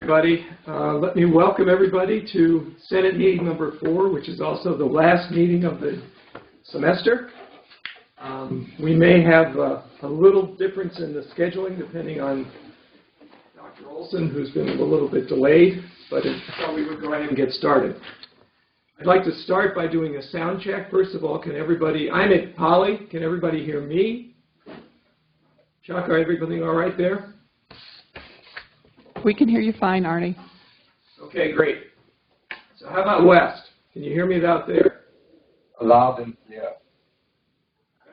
Everybody, let me welcome everybody to Senate meeting number 4, which is also the last meeting of the semester. We may have a little difference in the scheduling depending on Dr. Olson, who's been a little bit delayed, but I thought we would go ahead and get started. I'd like to start by doing a sound check. First of all, can everybody, I'm at Poly, can everybody hear me? Chuck, are everything all right there? We can hear you fine, Arnie. Okay, great. So how about West? Can you hear me out there? Loud and clear.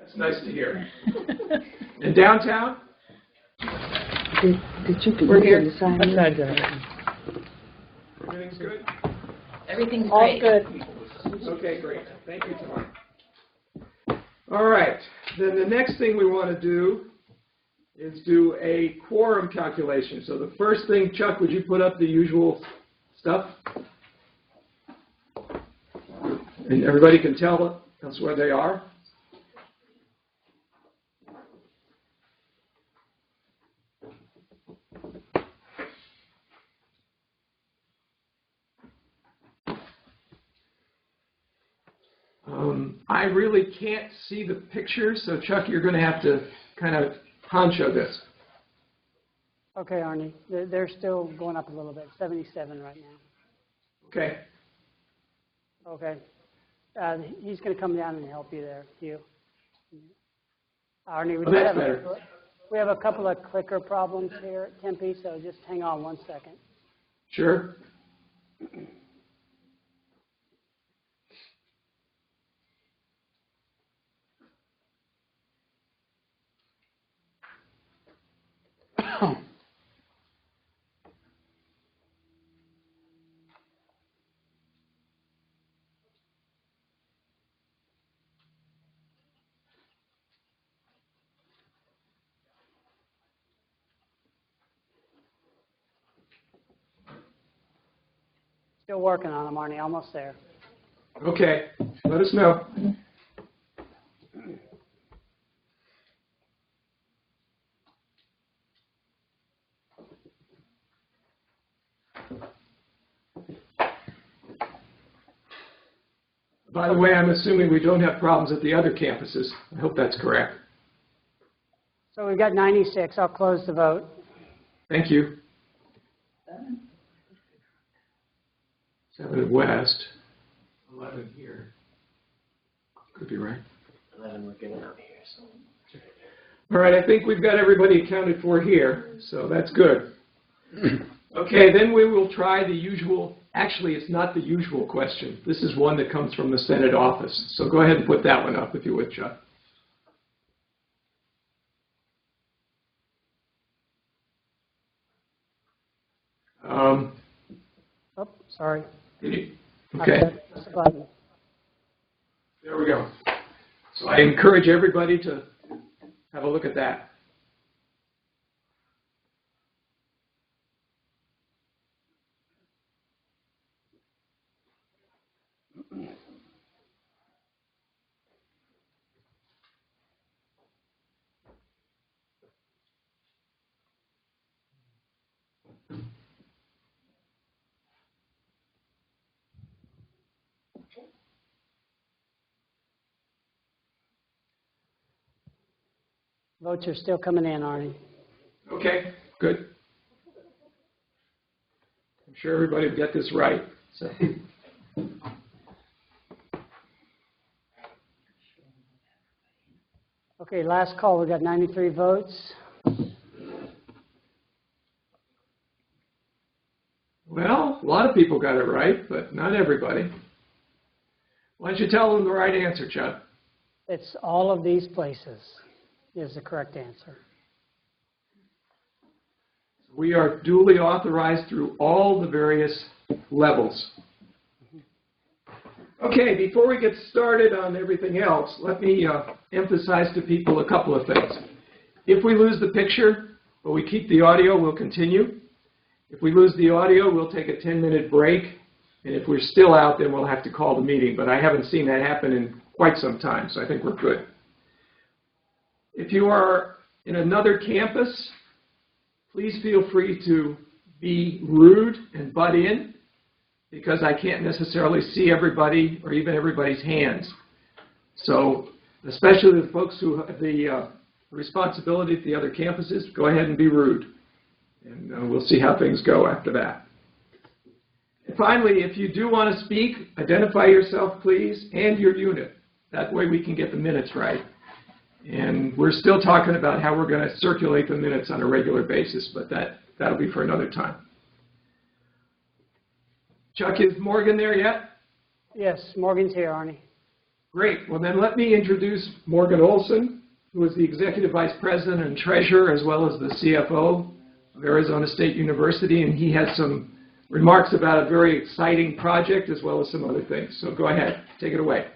That's nice to hear. And downtown? We're here. Everything's good? Everything's All great. good. Okay, great. Thank you, Tom. All right. Then the next thing we want to do is do a quorum calculation. So the first thing, Chuck, would you put up the usual stuff? And everybody can tell us where they are. I really can't see the pictures, so Chuck, you're going to have to kind of honcho this. Okay, Arnie. They're still going up a little bit, 77 right now. Okay. Okay. He's going to come down and help you there, Hugh. Arnie, we have a couple of clicker problems here at Tempe, so just hang on 1 second. Sure. Still working on them, Arnie. Almost there. Okay. Let us know. By the way, I'm assuming we don't have problems at the other campuses. I hope that's correct. So we've got 96. I'll close the vote. Thank you. 7 at West, 11 here. Could be right. 11 we're getting out here. So. All right, I think we've got everybody accounted for here, so that's good. Okay, then we will try the usual. Actually, it's not the usual question. This is one that comes from the Senate office. So go ahead and put that one up, if you would, Chuck. Oh, sorry. Okay. There we go. So I encourage everybody to have a look at that. Votes are still coming in, Arnie. Okay, good. I'm sure everybody will get this right. So. Okay, last call. We've got 93 votes. Well, a lot of people got it right, but not everybody. Why don't you tell them the right answer, Chuck? It's all of these places is the correct answer. We are duly authorized through all the various levels. Okay, before we get started on everything else, let me emphasize to people a couple of things. If we lose the picture, but we keep the audio, we'll continue. If we lose the audio, we'll take a 10-minute break. And if we're still out, then we'll have to call the meeting. But I haven't seen that happen in quite some time, so I think we're good. If you are in another campus, please feel free to be rude and butt in, because I can't necessarily see everybody or even everybody's hands. So especially the folks who have the responsibility at the other campuses, go ahead and be rude. And we'll see how things go after that. And finally, if you do want to speak, identify yourself, please, and your unit. That way we can get the minutes right. And we're still talking about how we're going to circulate the minutes on a regular basis, but that'll be for another time. Chuck, is Morgan there yet? Yes, Morgan's here, Arnie. Great. Well, then let me introduce Morgan Olson, who is the Executive Vice President and Treasurer, as well as the CFO of Arizona State University, and he has some remarks about a very exciting project as well as some other things. So go ahead, take it away.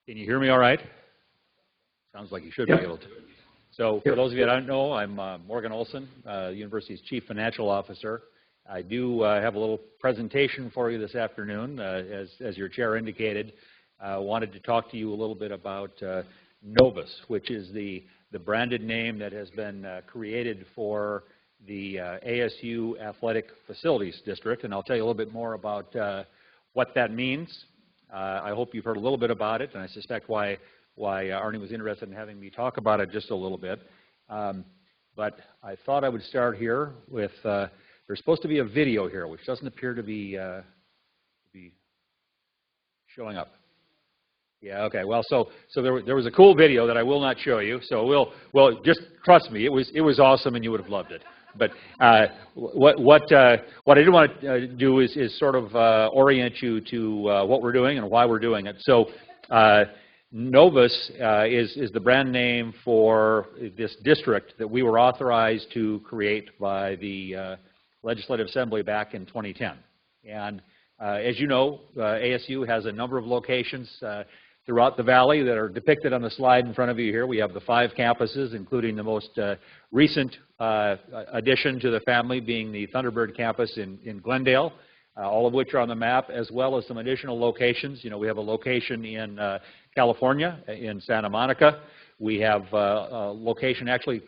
Can you hear me all right? Sounds like you should be able to. So for those of you that don't know, I'm Morgan Olson, the university's Chief Financial Officer. I do have a little presentation for you this afternoon. As your chair indicated, I wanted to talk to you a little bit about Novus, which is the branded name that has been created for the ASU Athletic Facilities District. And I'll tell you a little bit more about what that means. I hope you've heard a little bit about it, and I suspect why Arnie was interested in having me talk about it just a little bit. But I thought I would start here with, there's supposed to be a video here, which doesn't appear to be showing up. Yeah, okay, well, so there was a cool video that I will not show you, so well, just trust me, it was awesome and you would have loved it. But what I did want to do is sort of orient you to what we're doing and why we're doing it. So Novus is the brand name for this district that we were authorized to create by the Legislative Assembly back in 2010. And as you know, ASU has a number of locations throughout the valley that are depicted on the slide in front of you here. We have the 5 campuses, including the most recent addition to the family being the Thunderbird campus in Glendale, all of which are on the map, as well as some additional locations. You know, we have a location in California, in Santa Monica. We have a location actually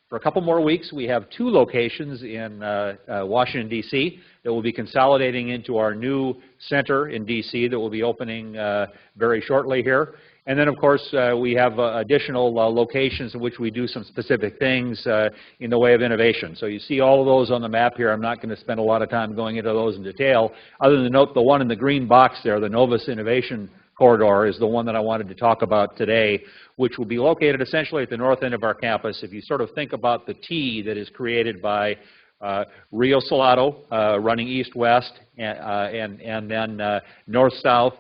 for a couple more weeks. We have 2 locations in Washington, D.C. that will be consolidating into our new center in D.C. that will be opening very shortly here. And then, of course, we have additional locations in which we do some specific things in the way of innovation. So you see all of those on the map here. I'm not going to spend a lot of time going into those in detail, other than to note the one in the green box there, the Novus Innovation Corridor, is the one that I wanted to talk about today, which will be located essentially at the north end of our campus. If you sort of think about the T that is created by Rio Salado running east-west and then north-south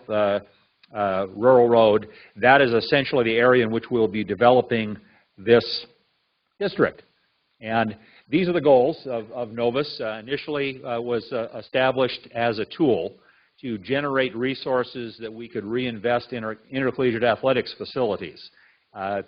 Rural Road, that is essentially the area in which we'll be developing this district. And these are the goals of Novus. Initially was established as a tool to generate resources that we could reinvest in our intercollegiate athletics facilities. As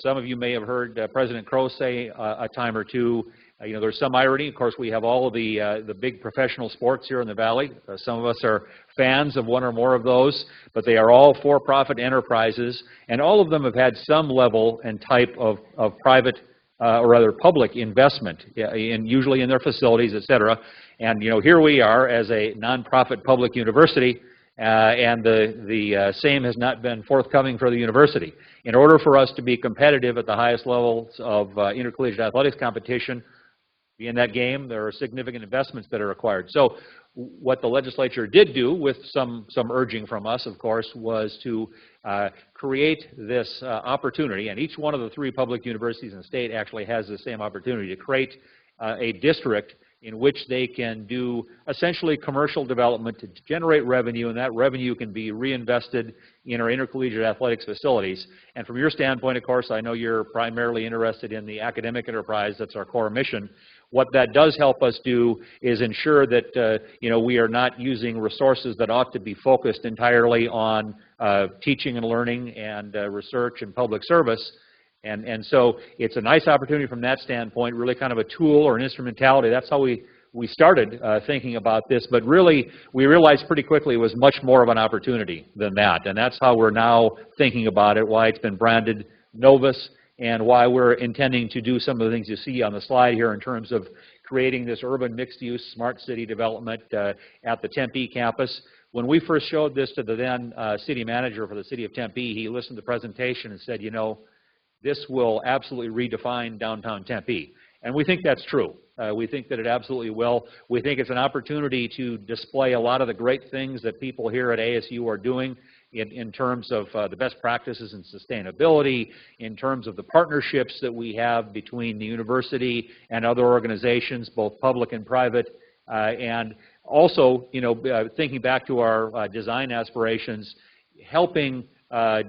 some of you may have heard President Crow say a time or two, you know, there's some irony. Of course, we have all of the big professional sports here in the Valley. Some of us are fans of one or more of those, but they are all for-profit enterprises, and all of them have had some level and type of private or rather public investment, usually in their facilities, et cetera. And, you know, here we are as a nonprofit public university, and the same has not been forthcoming for the university. In order for us to be competitive at the highest levels of intercollegiate athletics competition, be in that game, there are significant investments that are required. So what the legislature did do, with some urging from us, of course, was to create this opportunity, and each one of the 3 public universities in the state actually has the same opportunity to create a district in which they can do essentially commercial development to generate revenue, and that revenue can be reinvested in our intercollegiate athletics facilities. And from your standpoint, of course, I know you're primarily interested in the academic enterprise. That's our core mission. What that does help us do is ensure that you know, we are not using resources that ought to be focused entirely on teaching and learning and research and public service And so it's a nice opportunity from that standpoint, really kind of a tool or an instrumentality. That's how we started thinking about this, but really we realized pretty quickly it was much more of an opportunity than that, and that's how we're now thinking about it, why it's been branded Novus, and why we're intending to do some of the things you see on the slide here in terms of creating this urban mixed-use smart city development at the Tempe campus. When we first showed this to the then city manager for the city of Tempe, he listened to the presentation and said, you know, this will absolutely redefine downtown Tempe. And we think that's true. We think that it absolutely will. We think it's an opportunity to display a lot of the great things that people here at ASU are doing in terms of the best practices in sustainability, in terms of the partnerships that we have between the university and other organizations, both public and private, and also, you know, thinking back to our design aspirations, helping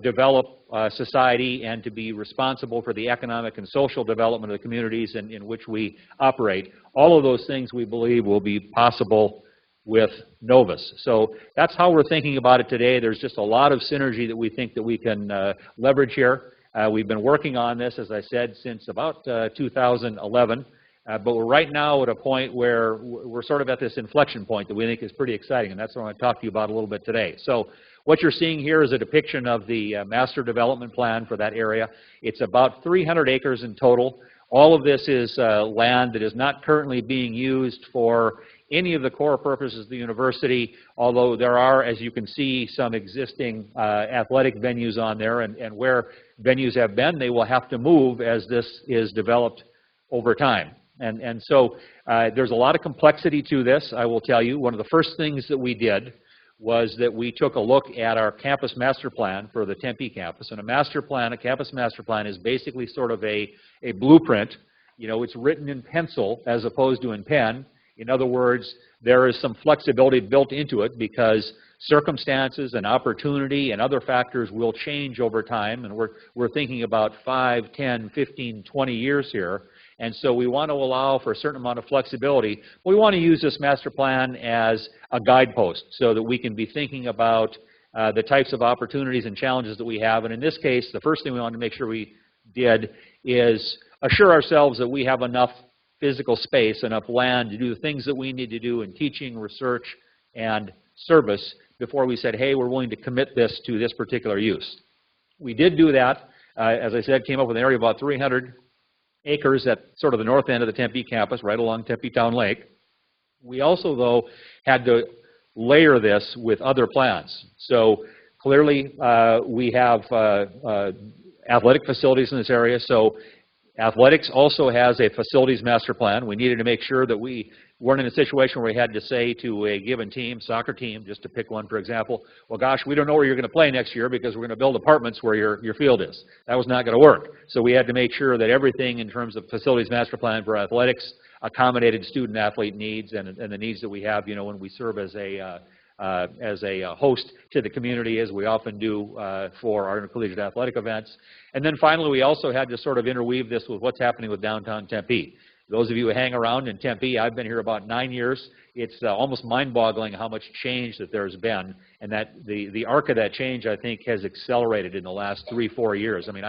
develop society and to be responsible for the economic and social development of the communities in which we operate. All of those things we believe will be possible with Novus. So that's how we're thinking about it today. There's just a lot of synergy that we think that we can leverage here. We've been working on this, as I said, since about 2011. But we're right now at a point where we're sort of at this inflection point that we think is pretty exciting, and that's what I want to talk to you about a little bit today. So what you're seeing here is a depiction of the master development plan for that area. It's about 300 acres in total. All of this is land that is not currently being used for any of the core purposes of the university, although there are, as you can see, some existing athletic venues on there, and where venues have been, they will have to move as this is developed over time. And so there's a lot of complexity to this, I will tell you. One of the first things that we did was that we took a look at our campus master plan for the Tempe campus. And a master plan, a campus master plan, is basically sort of a blueprint. You know, it's written in pencil as opposed to in pen. In other words, there is some flexibility built into it because circumstances and opportunity and other factors will change over time. And we're thinking about 5, 10, 15, 20 years here. And so we want to allow for a certain amount of flexibility. We want to use this master plan as a guidepost so that we can be thinking about the types of opportunities and challenges that we have. And in this case, the first thing we wanted to make sure we did is assure ourselves that we have enough physical space, enough land to do the things that we need to do in teaching, research, and service before we said, hey, we're willing to commit this to this particular use. We did do that. As I said, came up with an area of about 300 acres at sort of the north end of the Tempe campus, right along Tempe Town Lake. We also, though, had to layer this with other plans. So clearly, we have athletic facilities in this area. So athletics also has a facilities master plan. We needed to make sure that we weren't in a situation where we had to say to a given team, soccer team, just to pick one for example, well gosh, we don't know where you're going to play next year because we're going to build apartments where your field is. That was not going to work. So we had to make sure that everything in terms of facilities master plan for athletics accommodated student athlete needs and the needs that we have, you know, when we serve as a host to the community, as we often do for our intercollegiate athletic events. And then finally, we also had to sort of interweave this with what's happening with downtown Tempe. Those of you who hang around in Tempe, I've been here about 9 years. It's almost mind-boggling how much change that there's been, and that the arc of that change, I think, has accelerated in the last 3-4 years. I mean,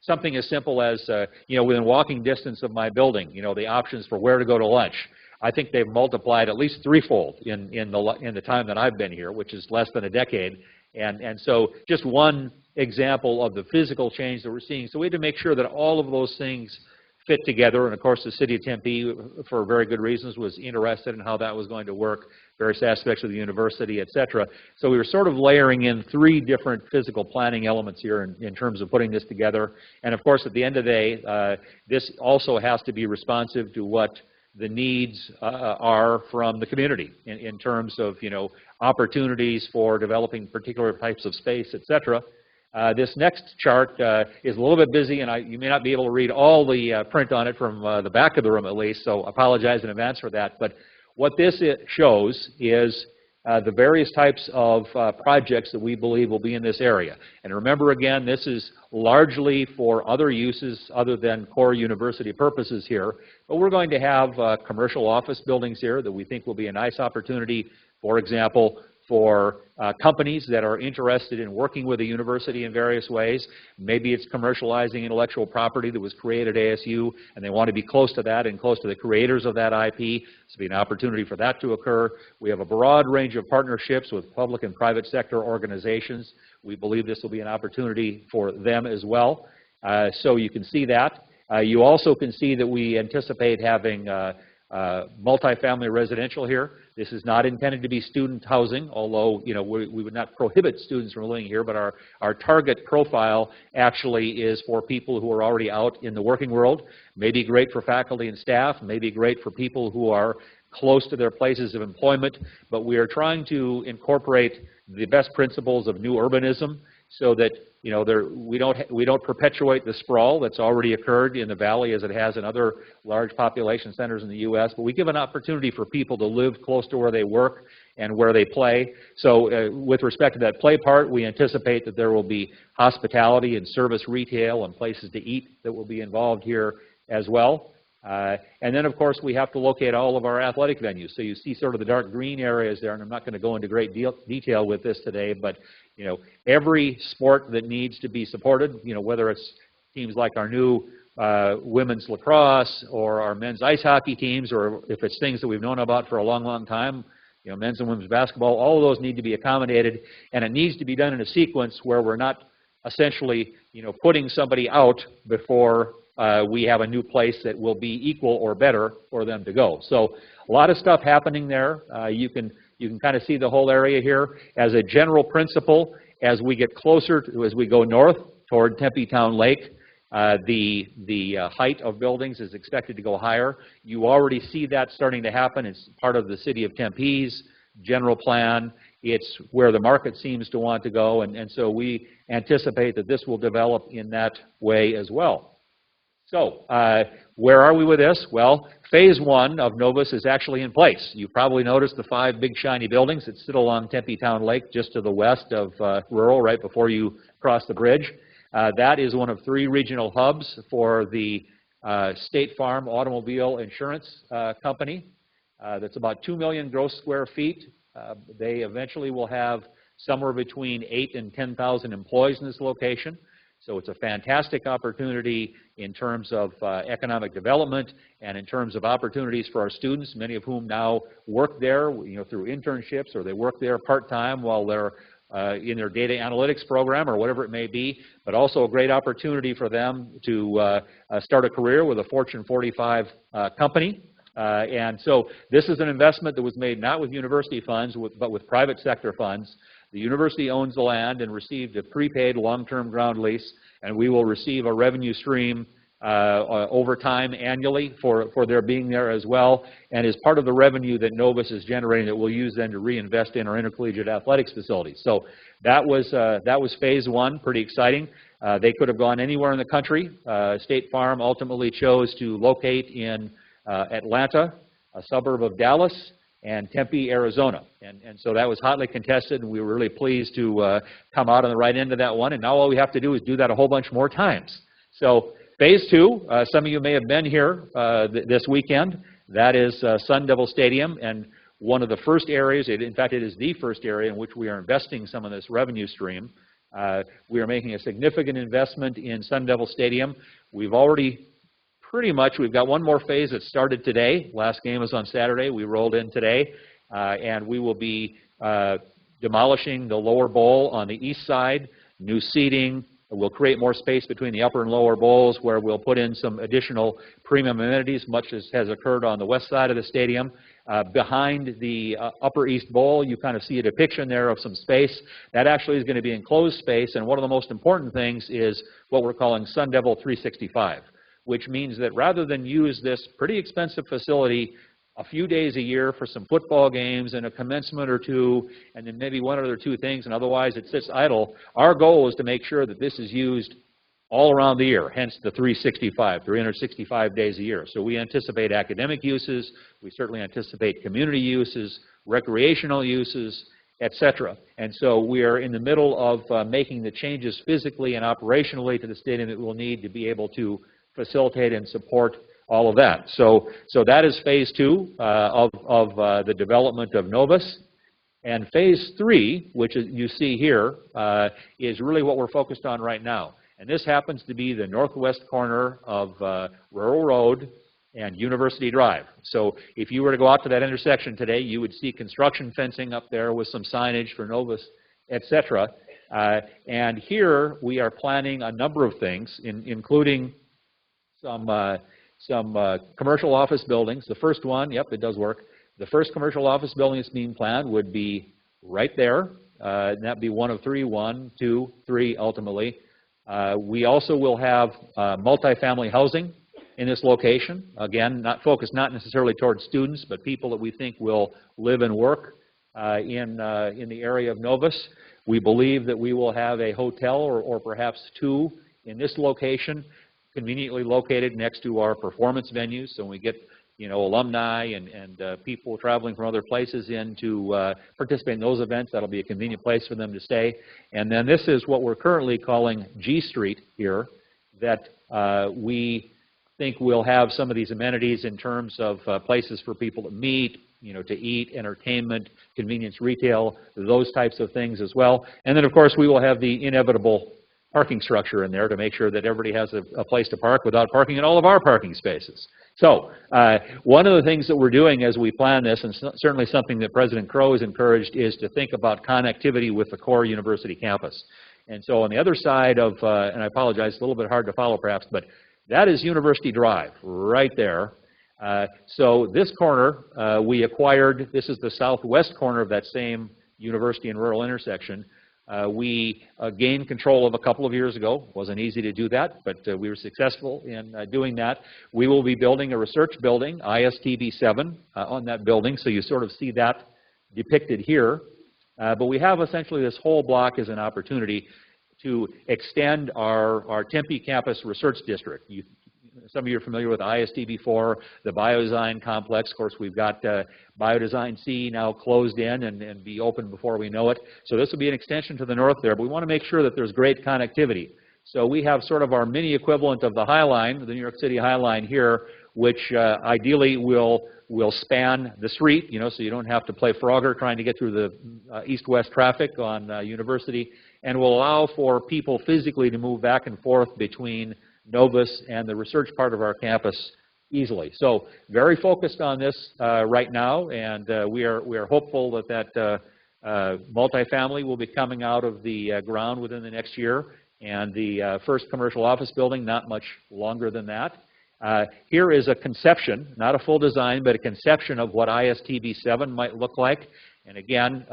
something as simple as, you know, within walking distance of my building, you know, the options for where to go to lunch, I think they've multiplied at least threefold in the time that I've been here, which is less than a decade. And so just one example of the physical change that we're seeing. So we had to make sure that all of those things fit together. And of course, the city of Tempe, for very good reasons, was interested in how that was going to work, various aspects of the university, et cetera. So we were sort of layering in 3 different physical planning elements here in terms of putting this together. And of course, at the end of the day, this also has to be responsive to what the needs are from the community in terms of, you know, opportunities for developing particular types of space, et cetera. This next chart is a little bit busy, and you may not be able to read all the print on it from the back of the room at least, so apologize in advance for that. But what this shows is the various types of projects that we believe will be in this area. And remember again, this is largely for other uses other than core university purposes here. But we're going to have commercial office buildings here that we think will be a nice opportunity, for example, for companies that are interested in working with the university in various ways. Maybe it's commercializing intellectual property that was created at ASU, and they want to be close to that and close to the creators of that IP. This will be an opportunity for that to occur. We have a broad range of partnerships with public and private sector organizations. We believe this will be an opportunity for them as well. So you can see that. You also can see that we anticipate having multifamily residential here. This is not intended to be student housing, although we would not prohibit students from living here, but our target profile actually is for people who are already out in the working world. May be great for faculty and staff, may be great for people who are close to their places of employment, but we are trying to incorporate the best principles of new urbanism so that we don't perpetuate the sprawl that's already occurred in the valley as it has in other large population centers in the U.S., but we give an opportunity for people to live close to where they work and where they play. So with respect to that play part, we anticipate that there will be hospitality and service retail and places to eat that will be involved here as well. And then, of course, we have to locate all of our athletic venues. So you see sort of the dark green areas there, and I'm not going to go into great detail with this today, but every sport that needs to be supported, whether it's teams like our new women's lacrosse or our men's ice hockey teams, or if it's things that we've known about for a long, long time, men's and women's basketball, all of those need to be accommodated, and it needs to be done in a sequence where we're not essentially, putting somebody out before we have a new place that will be equal or better for them to go. So a lot of stuff happening there. You can kind of see the whole area here. As a general principle, as we get closer, as we go north toward Tempe Town Lake, the height of buildings is expected to go higher. You already see that starting to happen. It's part of the city of Tempe's general plan. It's where the market seems to want to go, and so we anticipate that this will develop in that way as well. So, where are we with this? Well, phase one of Novus is actually in place. You probably noticed the 5 big shiny buildings that sit along Tempe Town Lake just to the west of Rural, right before you cross the bridge. That is one of 3 regional hubs for the State Farm Automobile Insurance Company. That's about 2 million gross square feet. They eventually will have somewhere between 8,000 and 10,000 employees in this location. So it's a fantastic opportunity in terms of economic development and in terms of opportunities for our students, many of whom now work there through internships, or they work there part-time while they're in their data analytics program or whatever it may be, but also a great opportunity for them to start a career with a Fortune 45 company. And so this is an investment that was made not with university funds, but with private sector funds. The university owns the land and received a prepaid long-term ground lease, and we will receive a revenue stream over time annually for their being there as well, and is part of the revenue that Novus is generating that we'll use then to reinvest in our intercollegiate athletics facilities. So that was phase one, pretty exciting. They could have gone anywhere in the country. State Farm ultimately chose to locate in Atlanta, a suburb of Dallas, and Tempe, Arizona. And so that was hotly contested, and we were really pleased to come out on the right end of that one. And now all we have to do is do that a whole bunch more times. So phase two, some of you may have been here this weekend. That is Sun Devil Stadium, and one of the first areas, in fact it is the first area in which we are investing some of this revenue stream. We are making a significant investment in Sun Devil Stadium. We've already we've got one more phase that started today. Last game was on Saturday. We rolled in today, and we will be demolishing the lower bowl on the east side, new seating. We'll create more space between the upper and lower bowls where we'll put in some additional premium amenities, much as has occurred on the west side of the stadium. Behind the upper east bowl, you kind of see a depiction there of some space. That actually is going to be enclosed space, and one of the most important things is what we're calling Sun Devil 365. Which means that rather than use this pretty expensive facility a few days a year for some football games and a commencement or two, and then maybe one or two things, and otherwise it sits idle, our goal is to make sure that this is used all around the year, hence the 365 days a year. So we anticipate academic uses, we certainly anticipate community uses, recreational uses, etc. And so we are in the middle of making the changes physically and operationally to the stadium that we'll need to be able to facilitate and support all of that. So that is phase two of the development of Novus. And phase 3, which is, you see here, is really what we're focused on right now. And this happens to be the northwest corner of Rural Road and University Drive. So if you were to go out to that intersection today, you would see construction fencing up there with some signage for Novus, etc. And here we are planning a number of things, including some commercial office buildings. The first one, yep, it does work. The first commercial office building that's being planned would be right there. And that'd be one of three, 1, 2, 3 ultimately. We also will have multifamily housing in this location. Again, not focused not necessarily towards students, but people that we think will live and work in the area of Novus. We believe that we will have a hotel or perhaps 2 in this location, conveniently located next to our performance venues. So when we get, you know, alumni and people traveling from other places in to participate in those events, that'll be a convenient place for them to stay. And then this is what we're currently calling G Street here, that we think we'll have some of these amenities in terms of places for people to meet, you know, to eat, entertainment, convenience retail, those types of things as well. And then, of course, we will have the inevitable parking structure in there to make sure that everybody has a place to park without parking in all of our parking spaces. So one of the things that we're doing as we plan this, and certainly something that President Crow has encouraged, is to think about connectivity with the core university campus. And so on the other side of, and I apologize, it's a little bit hard to follow perhaps, but that is University Drive right there. So this corner we acquired, this is the southwest corner of that same university and rural intersection. We gained control of a couple of years ago. It wasn't easy to do that, but we were successful in doing that. We will be building a research building, ISTB-7, on that building, so you sort of see that depicted here. But we have essentially this whole block as an opportunity to extend our Tempe campus research district. Some of you are familiar with ISTB-4, the Biodesign Complex. Of course, we've got Biodesign C now closed in and be open before we know it. So this will be an extension to the north there, but we want to make sure that there's great connectivity. So we have sort of our mini equivalent of the High Line, the New York City High Line here, which ideally will span the street, you know, so you don't have to play Frogger trying to get through the east-west traffic on University, and will allow for people physically to move back and forth between Novus and the research part of our campus easily. So very focused on this right now, and we are hopeful that multifamily will be coming out of the ground within the next year, and the first commercial office building not much longer than that. Here is a conception, not a full design, but a conception of what ISTB-7 might look like. And again,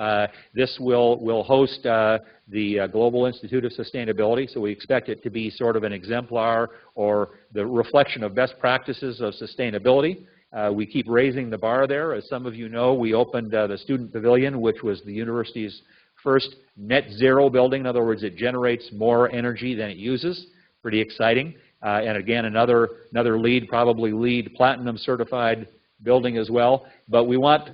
this will host the Global Institute of Sustainability, so we expect it to be sort of an exemplar or the reflection of best practices of sustainability. We keep raising the bar there. As some of you know, we opened the Student Pavilion, which was the university's first net zero building. In other words, it generates more energy than it uses. Pretty exciting. And again, another LEED, probably LEED Platinum certified building as well. But we want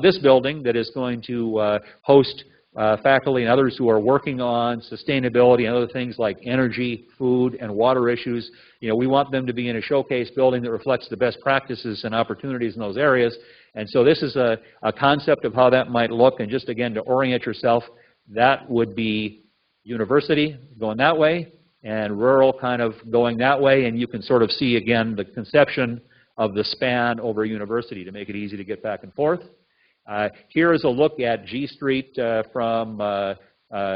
this building that is going to host faculty and others who are working on sustainability and other things like energy, food, and water issues. You know, we want them to be in a showcase building that reflects the best practices and opportunities in those areas. And so this is a concept of how that might look. And just again, to orient yourself, that would be university going that way and rural kind of going that way. And you can sort of see again the conception of the span over university to make it easy to get back and forth. Here is a look at G Street from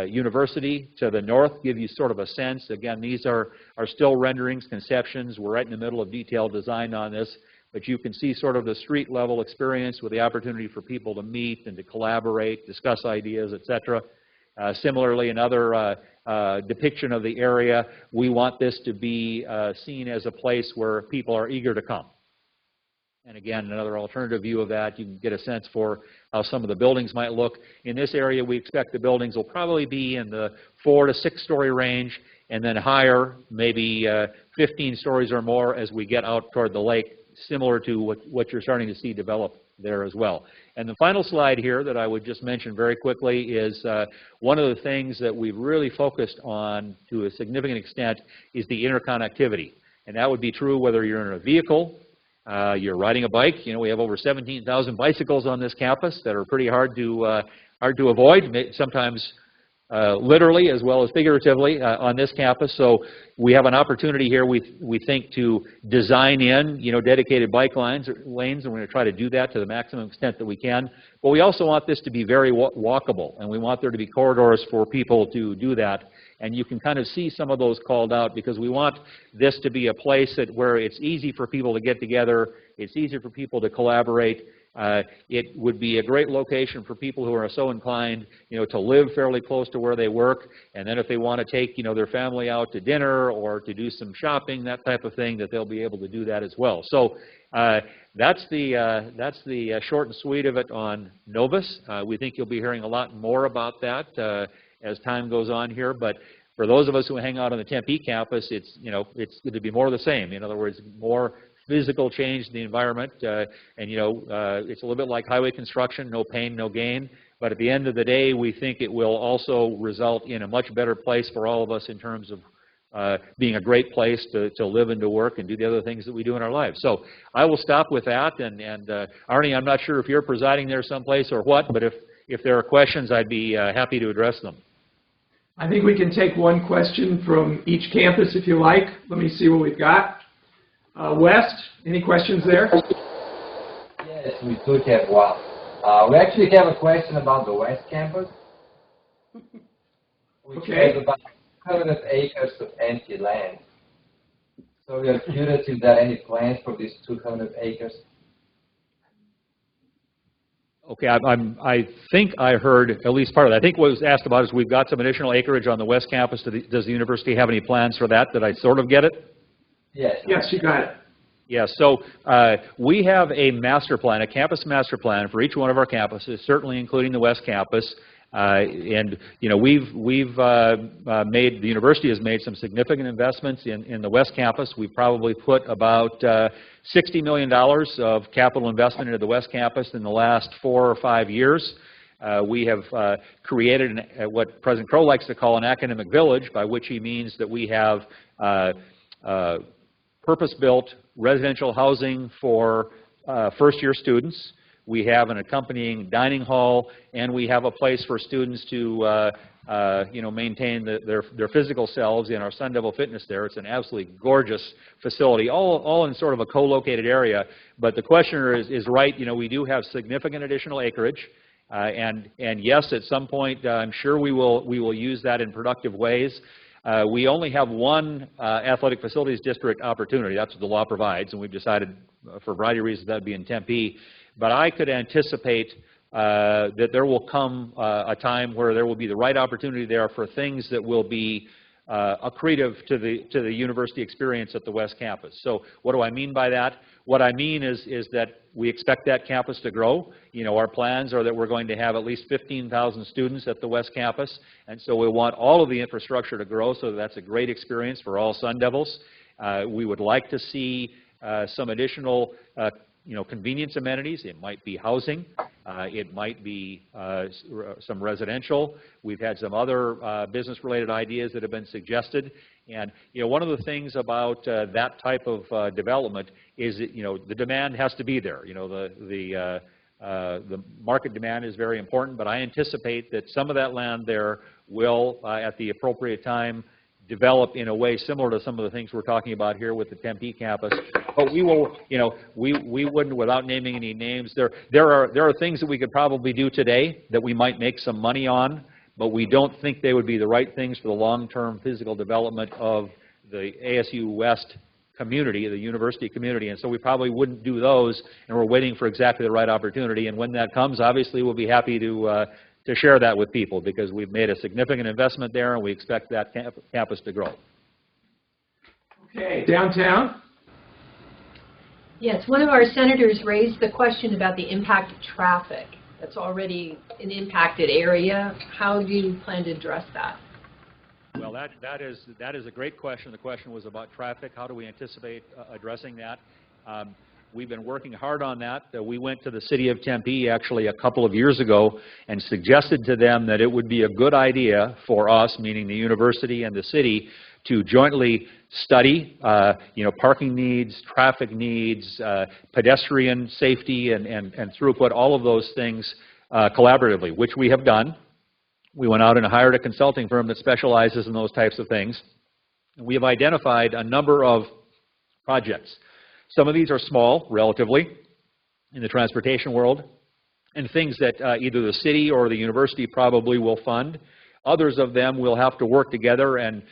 University to the north, give you sort of a sense. Again, these are still renderings, conceptions. We're right in the middle of detailed design on this, but you can see sort of the street level experience with the opportunity for people to meet and to collaborate, discuss ideas, etc. Similarly, another depiction of the area, we want this to be seen as a place where people are eager to come. And again, another alternative view of that, you can get a sense for how some of the buildings might look. In this area, we expect the buildings will probably be in the 4 to 6 story range, and then higher, maybe 15 stories or more as we get out toward the lake, similar to what you're starting to see develop there as well. And the final slide here that I would just mention very quickly is one of the things that we've really focused on to a significant extent is the interconnectivity. And that would be true whether you're in a vehicle, you're riding a bike. You know, we have over 17,000 bicycles on this campus that are pretty hard to avoid, sometimes literally as well as figuratively on this campus. So we have an opportunity here, we think, to design in, you know, dedicated bike lanes, and we're going to try to do that to the maximum extent that we can. But we also want this to be very walkable, and we want there to be corridors for people to do that. And you can kind of see some of those called out, because we want this to be a place where it's easy for people to get together, it's easy for people to collaborate. It would be a great location for people who are so inclined, you know, to live fairly close to where they work, and then if they want to take, you know, their family out to dinner or to do some shopping, that type of thing, that they'll be able to do that as well. So that's the short and sweet of it on Novus. We think you'll be hearing a lot more about that as time goes on here, but for those of us who hang out on the Tempe campus, it's, you know, it's going to be more of the same. In other words, more physical change in the environment, and you know, it's a little bit like highway construction, no pain, no gain. But at the end of the day, we think it will also result in a much better place for all of us in terms of being a great place to live and to work and do the other things that we do in our lives. So I will stop with that, and Arnie, I'm not sure if you're presiding there someplace or what, but if there are questions, I'd be happy to address them. I think we can take one question from each campus if you like. Let me see what we've got. West, any questions there? Yes, we do have one. We actually have a question about the West Campus, which has about 100 acres of empty land. So we are curious if there are any plans for these 200 acres. Okay, I think I heard at least part of that. I think what was asked about is we've got some additional acreage on the West Campus. Does the university have any plans for that? Did I sort of get it? Yes. Yes, you got it. Yeah, so we have a master plan, a campus master plan for each one of our campuses, certainly including the West Campus. And you know, the university has made some significant investments in the West Campus. We've probably put about $60 million of capital investment into the West Campus in the last 4 or 5 years. We have created what President Crow likes to call an academic village, by which he means that we have purpose-built residential housing for first-year students. We have an accompanying dining hall, and we have a place for students to you know, maintain their physical selves in our Sun Devil Fitness there. It's an absolutely gorgeous facility, all in sort of a co-located area. But the questioner is right. You know, we do have significant additional acreage, and yes, at some point, I'm sure we will use that in productive ways. We only have one athletic facilities district opportunity. That's what the law provides, and we've decided for a variety of reasons that would be in Tempe. But I could anticipate that there will come a time where there will be the right opportunity there for things that will be accretive to the university experience at the West Campus. So what do I mean by that? What I mean is that we expect that campus to grow. You know, our plans are that we're going to have at least 15,000 students at the West Campus, and so we want all of the infrastructure to grow, so that's a great experience for all Sun Devils. We would like to see some additional you know, convenience amenities. It might be housing. It might be some residential. We've had some other business-related ideas that have been suggested. And, you know, one of the things about that type of development is that, you know, the demand has to be there. You know, the market demand is very important, but I anticipate that some of that land there will, at the appropriate time, develop in a way similar to some of the things we're talking about here with the Tempe campus. But we will, you know, we wouldn't, without naming any names, there are things that we could probably do today that we might make some money on, but we don't think they would be the right things for the long-term physical development of the ASU West community, the university community, and so we probably wouldn't do those, and we're waiting for exactly the right opportunity. And when that comes, obviously we'll be happy to share that with people, because we've made a significant investment there, and we expect that campus to grow. Okay, downtown. Yes, one of our senators raised the question about the impact of traffic. That's already an impacted area. How do you plan to address that? Well, that is a great question. The question was about traffic. How do we anticipate addressing that? We've been working hard on that. We went to the city of Tempe actually a couple of years ago and suggested to them that it would be a good idea for us, meaning the university and the city, to jointly study, parking needs, traffic needs, pedestrian safety and throughput, all of those things collaboratively, which we have done. We went out and hired a consulting firm that specializes in those types of things. We have identified a number of projects. Some of these are small, relatively, in the transportation world, and things that either the city or the university probably will fund. Others of them will have to work together and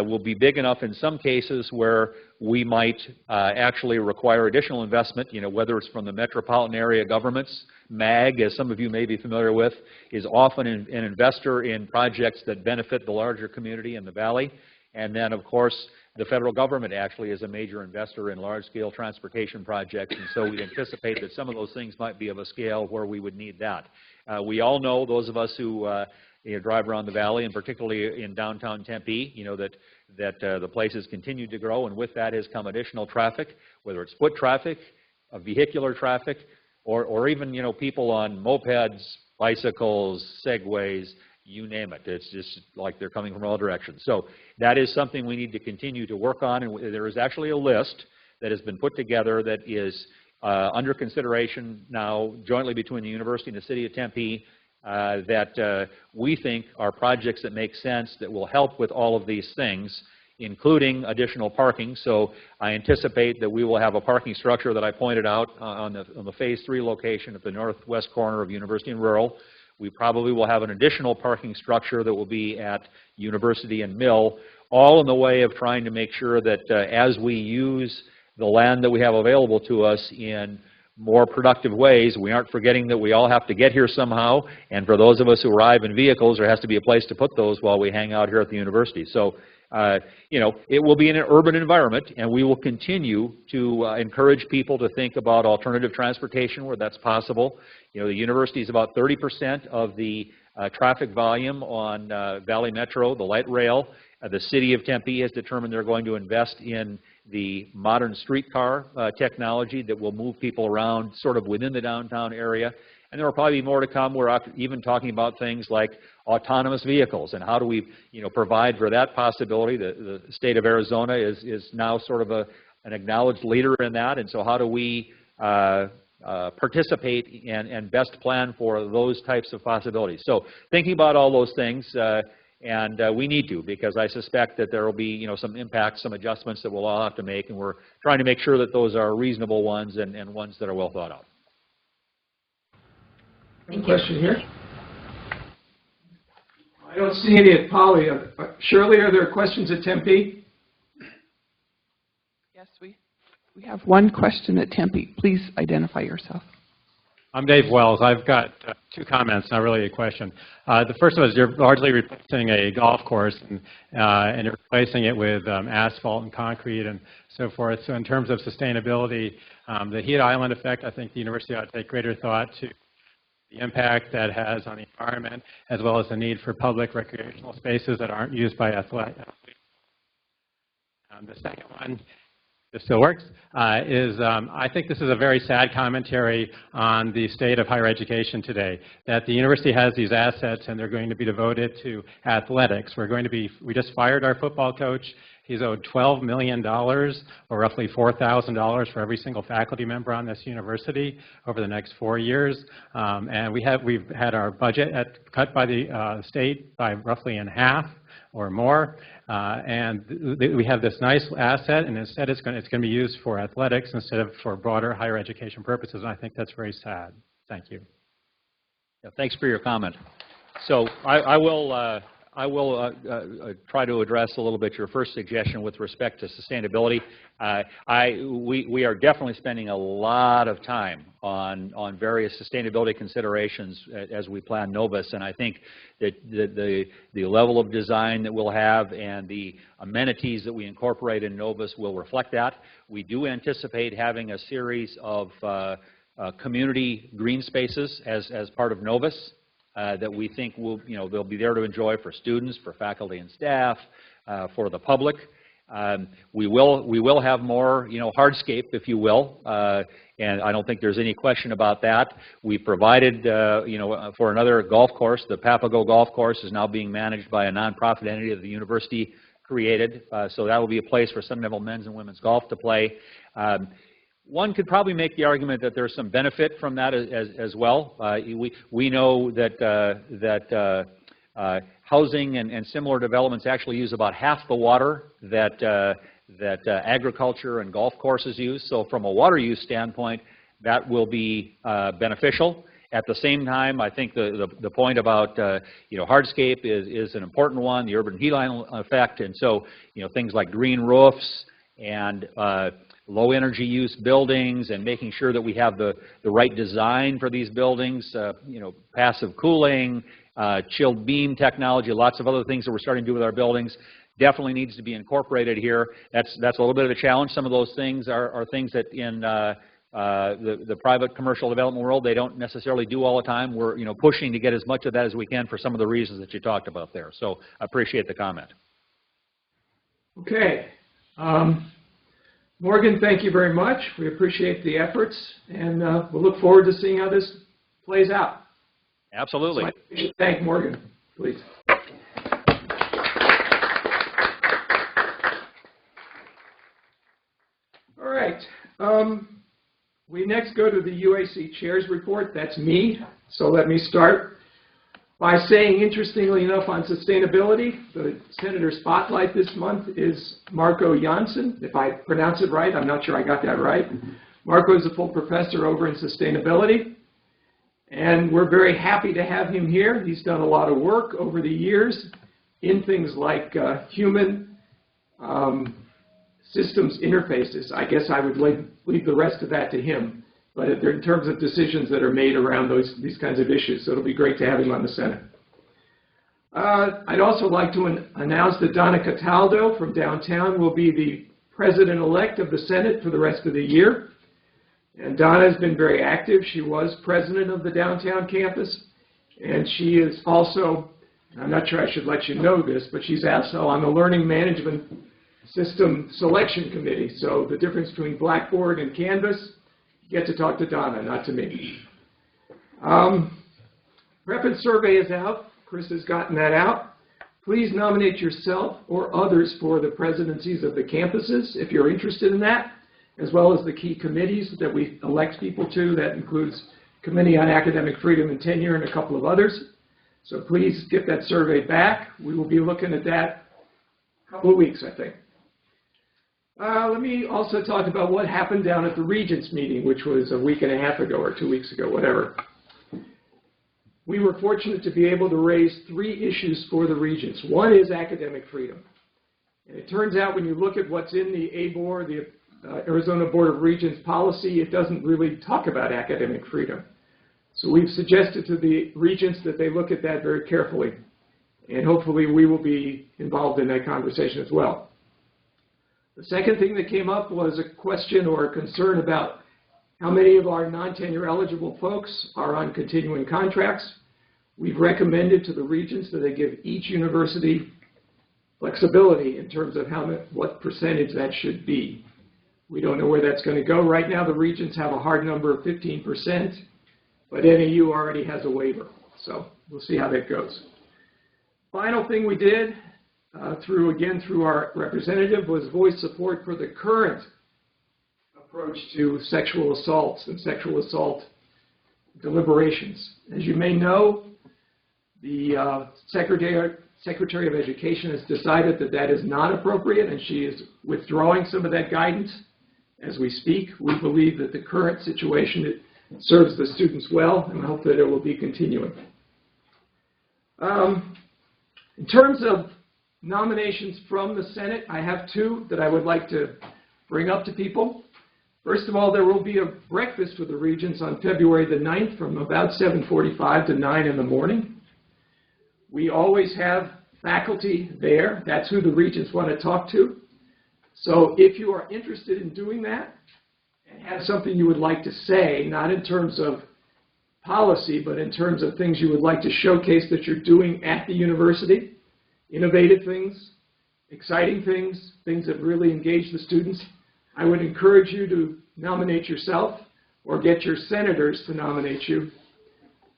will be big enough in some cases where we might actually require additional investment, whether it's from the metropolitan area governments. MAG, as some of you may be familiar with, is often an investor in projects that benefit the larger community in the valley. And then, of course, the federal government actually is a major investor in large-scale transportation projects, and so we anticipate that some of those things might be of a scale where we would need that. We all know, those of us who drive around the valley, and particularly in downtown Tempe, that the places continue to grow, and with that has come additional traffic, whether it's foot traffic, vehicular traffic, or even people on mopeds, bicycles, segways, you name it. It's just like they're coming from all directions. So that is something we need to continue to work on, and there is actually a list that has been put together that is under consideration now jointly between the university and the city of Tempe that we think are projects that make sense, that will help with all of these things, including additional parking. So I anticipate that we will have a parking structure that I pointed out on the Phase 3 location at the northwest corner of University and Rural. We probably will have an additional parking structure that will be at University and Mill, all in the way of trying to make sure that as we use the land that we have available to us in more productive ways, we aren't forgetting that we all have to get here somehow, and for those of us who arrive in vehicles, there has to be a place to put those while we hang out here at the university. So, it will be in an urban environment, and we will continue to encourage people to think about alternative transportation where that's possible. The university is about 30% of the traffic volume on Valley Metro, the light rail. The city of Tempe has determined they're going to invest in the modern streetcar technology that will move people around sort of within the downtown area. And there will probably be more to come. We're even talking about things like autonomous vehicles and how do we, provide for that possibility. The state of Arizona is now sort of an acknowledged leader in that, and so how do we participate and best plan for those types of possibilities? So thinking about all those things, and we need to, because I suspect that there will be, some impacts, some adjustments that we'll all have to make, and we're trying to make sure that those are reasonable ones and ones that are well thought out. Any question here? I don't see any at Poly. Shirley, are there questions at Tempe? Yes, we have one question at Tempe. Please identify yourself. I'm Dave Wells. I've got two comments, not really a question. The first one is you're largely replacing a golf course and you're replacing it with asphalt and concrete and so forth. So in terms of sustainability, the heat island effect, I think the university ought to take greater thought to the impact that has on the environment, as well as the need for public recreational spaces that aren't used by athletes. The second one, this still works, is I think this is a very sad commentary on the state of higher education today, that the university has these assets and they're going to be devoted to athletics. We just fired our football coach. He's owed $12 million, or roughly $4,000 for every single faculty member on this university over the next 4 years. And we've had our budget cut by the state by roughly in half or more. And we have this nice asset, and instead it's going to be used for athletics instead of for broader higher education purposes. And I think that's very sad. Thank you. Yeah, thanks for your comment. So I will try to address a little bit your first suggestion with respect to sustainability. We are definitely spending a lot of time on various sustainability considerations as we plan Novus, and I think that the level of design that we'll have and the amenities that we incorporate in Novus will reflect that. We do anticipate having a series of community green spaces as part of Novus. That we think will, they'll be there to enjoy for students, for faculty and staff, for the public. We will have more, hardscape, if you will, and I don't think there's any question about that. We provided, for another golf course. The Papago Golf Course is now being managed by a nonprofit entity that the university created, so that will be a place for Sun Devil men's and women's golf to play. One could probably make the argument that there's some benefit from that as well. We know that housing and similar developments actually use about half the water that agriculture and golf courses use. So from a water use standpoint, that will be beneficial. At the same time, I think the point about hardscape is an important one, the urban heat line effect, and so things like green roofs and low energy use buildings and making sure that we have the right design for these buildings, passive cooling, chilled beam technology, lots of other things that we're starting to do with our buildings definitely needs to be incorporated here. That's a little bit of a challenge. Some of those things are things that in the private commercial development world they don't necessarily do all the time. We're pushing to get as much of that as we can for some of the reasons that you talked about there. So I appreciate the comment. Okay. Morgan, thank you very much. We appreciate the efforts, and we'll look forward to seeing how this plays out. Absolutely. So I should thank Morgan, please. All right. We next go to the UAC Chairs Report. That's me. So let me start by saying, interestingly enough, on sustainability, the Senator Spotlight this month is Marco Janssen. If I pronounce it right, I'm not sure I got that right. Marco is a full professor over in sustainability, and we're very happy to have him here. He's done a lot of work over the years in things like human systems interfaces. I guess I would leave the rest of that to him. But in terms of decisions that are made around these kinds of issues, so it'll be great to have him on the Senate. I'd also like to announce that Donna Cataldo from downtown will be the president-elect of the Senate for the rest of the year. And Donna has been very active. She was president of the downtown campus, and she is also, I'm not sure I should let you know this, but she's also on the Learning Management System Selection Committee. So the difference between Blackboard and Canvas, get to talk to Donna, not to me. Preference survey is out. Chris has gotten that out. Please nominate yourself or others for the presidencies of the campuses if you're interested in that, as well as the key committees that we elect people to. That includes Committee on Academic Freedom and Tenure and a couple of others. So please get that survey back. We will be looking at that in a couple of weeks, I think. Let me also talk about what happened down at the Regents meeting, which was a week and a half ago or 2 weeks ago, whatever. We were fortunate to be able to raise 3 issues for the Regents. One is academic freedom. And it turns out when you look at what's in the ABOR, the Arizona Board of Regents policy, it doesn't really talk about academic freedom. So we've suggested to the Regents that they look at that very carefully. And hopefully we will be involved in that conversation as well. The second thing that came up was a question or a concern about how many of our non-tenure eligible folks are on continuing contracts. We've recommended to the Regents that they give each university flexibility in terms of what percentage that should be. We don't know where that's going to go. Right now the Regents have a hard number of 15%, but NAU already has a waiver. So we'll see how that goes. Final thing we did, through our representative, was voice support for the current approach to sexual assaults and sexual assault deliberations. As you may know, the Secretary of Education has decided that that is not appropriate, and she is withdrawing some of that guidance as we speak. We believe that the current situation serves the students well, and hope that it will be continuing. In terms of nominations from the Senate, I have 2 that I would like to bring up to people. First of all, there will be a breakfast with the Regents on February the 9th from about 7:45 to 9 in the morning. We always have faculty there. That's who the Regents want to talk to. So if you are interested in doing that and have something you would like to say, not in terms of policy, but in terms of things you would like to showcase that you're doing at the university, innovative things, exciting things, things that really engage the students, I would encourage you to nominate yourself or get your senators to nominate you.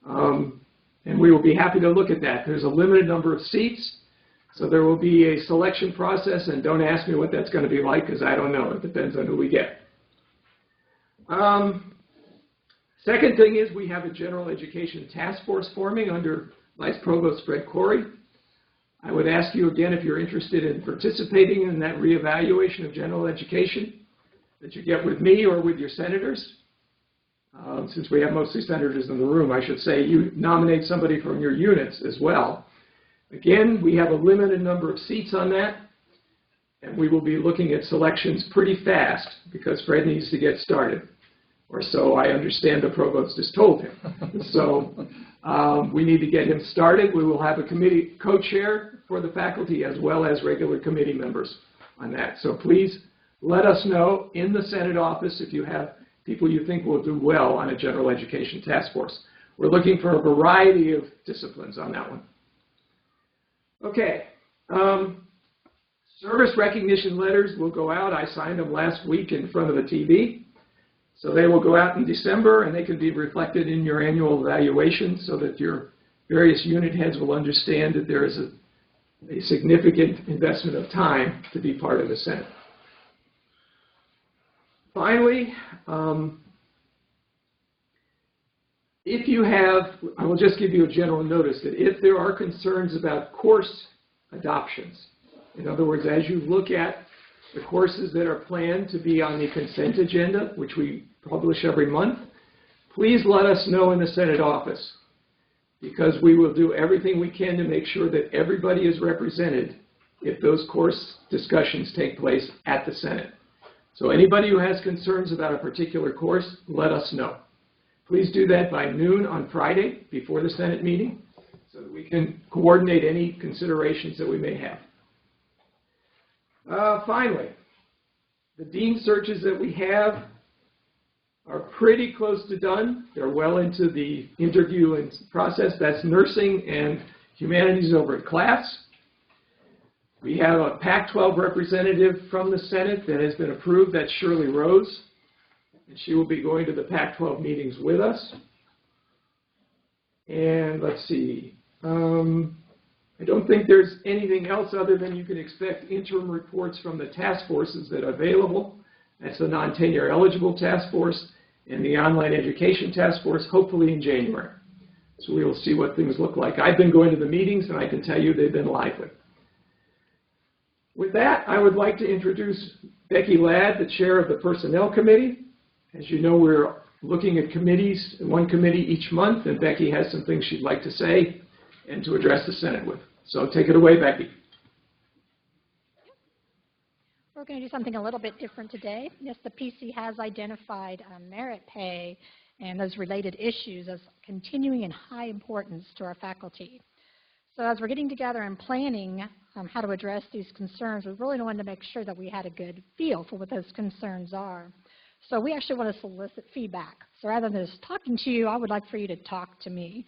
And we will be happy to look at that. There's a limited number of seats, so there will be a selection process, and don't ask me what that's going to be like because I don't know. It depends on who we get. Second thing is we have a general education task force forming under Vice Provost Fred Corey. I would ask you again, if you're interested in participating in that reevaluation of general education, that you get with me or with your senators. Since we have mostly senators in the room, I should say you nominate somebody from your units as well. Again, we have a limited number of seats on that, and we will be looking at selections pretty fast because Fred needs to get started, or so I understand the provost has told him. So we need to get him started. We will have a committee co-chair for the faculty as well as regular committee members on that. So please let us know in the Senate office if you have people you think will do well on a general education task force. We're looking for a variety of disciplines on that one. Okay. Service recognition letters will go out. I signed them last week in front of the TV. So they will go out in December, and they can be reflected in your annual evaluation so that your various unit heads will understand that there is a significant investment of time to be part of the Senate. Finally, if you have, I will just give you a general notice that if there are concerns about course adoptions, in other words, as you look at the courses that are planned to be on the consent agenda, which we publish every month, please let us know in the Senate office, because we will do everything we can to make sure that everybody is represented if those course discussions take place at the Senate. So anybody who has concerns about a particular course, let us know. Please do that by noon on Friday before the Senate meeting so that we can coordinate any considerations that we may have. Finally, the dean searches that we have are pretty close to done. They're well into the interview and process. That's nursing and humanities over at class. We have a Pac-12 representative from the Senate that has been approved. That's Shirley Rose, and she will be going to the Pac-12 meetings with us. And let's see. I don't think there's anything else other than you can expect interim reports from the task forces that are available. That's the non-tenure eligible task force and the online education task force, hopefully in January. So we will see what things look like. I've been going to the meetings, and I can tell you they've been lively. With that, I would like to introduce Becky Ladd, the chair of the Personnel Committee. As you know, we're looking at committees, one committee each month, and Becky has some things she'd like to say and to address the Senate with. So take it away, Becky. We're going to do something a little bit different today. Yes, the PC has identified merit pay and those related issues as continuing in high importance to our faculty. So as we're getting together and planning how to address these concerns, we really wanted to make sure that we had a good feel for what those concerns are. So we actually want to solicit feedback. So rather than just talking to you, I would like for you to talk to me.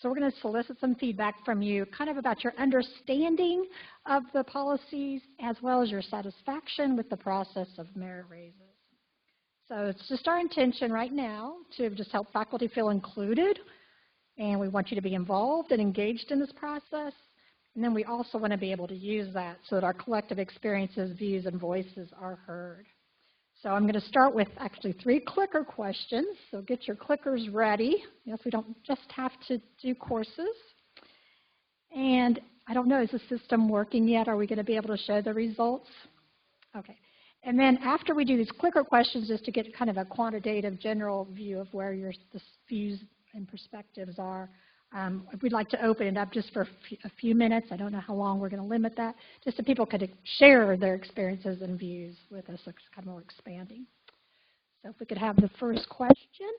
So we're going to solicit some feedback from you kind of about your understanding of the policies as well as your satisfaction with the process of merit raises. So it's just our intention right now to just help faculty feel included, and we want you to be involved and engaged in this process. And then we also want to be able to use that so that our collective experiences, views, and voices are heard. So I'm going to start with actually 3 clicker questions. So get your clickers ready. Yes, we don't just have to do courses. And I don't know, is the system working yet? Are we going to be able to show the results? Okay. And then after we do these clicker questions, just to get kind of a quantitative general view of where your the views and perspectives are, we'd like to open it up just for a few minutes. I don't know how long we're going to limit that, just so people could share their experiences and views with us. So it's kind of more expanding. So if we could have the first question.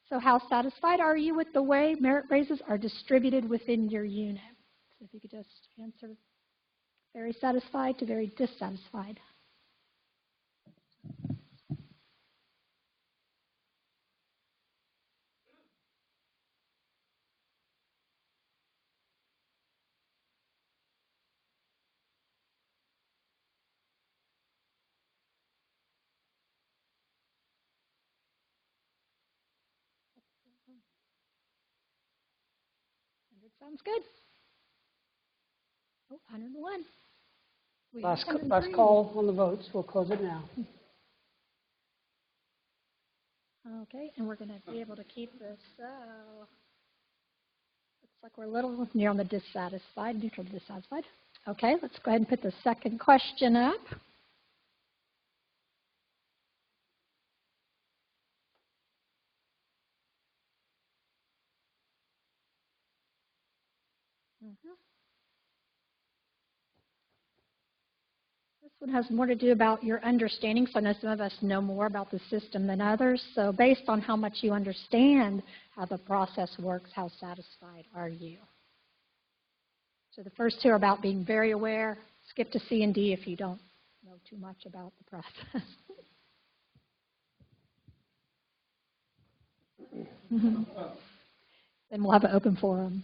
So how satisfied are you with the way merit raises are distributed within your unit? So if you could just answer very satisfied to very dissatisfied. sounds good. Oh, 101. We have Last 103. call on the votes. We'll close it now. Okay, and we're going to be able to keep this, looks like we're a little near on the dissatisfied, neutral to dissatisfied. Okay, let's go ahead and put the second question up. This one has more to do about your understanding, so I know some of us know more about the system than others. So based on how much you understand how the process works, how satisfied are you? So the first two are about being very aware. Skip to C and D if you don't know too much about the process. Then we'll have an open forum.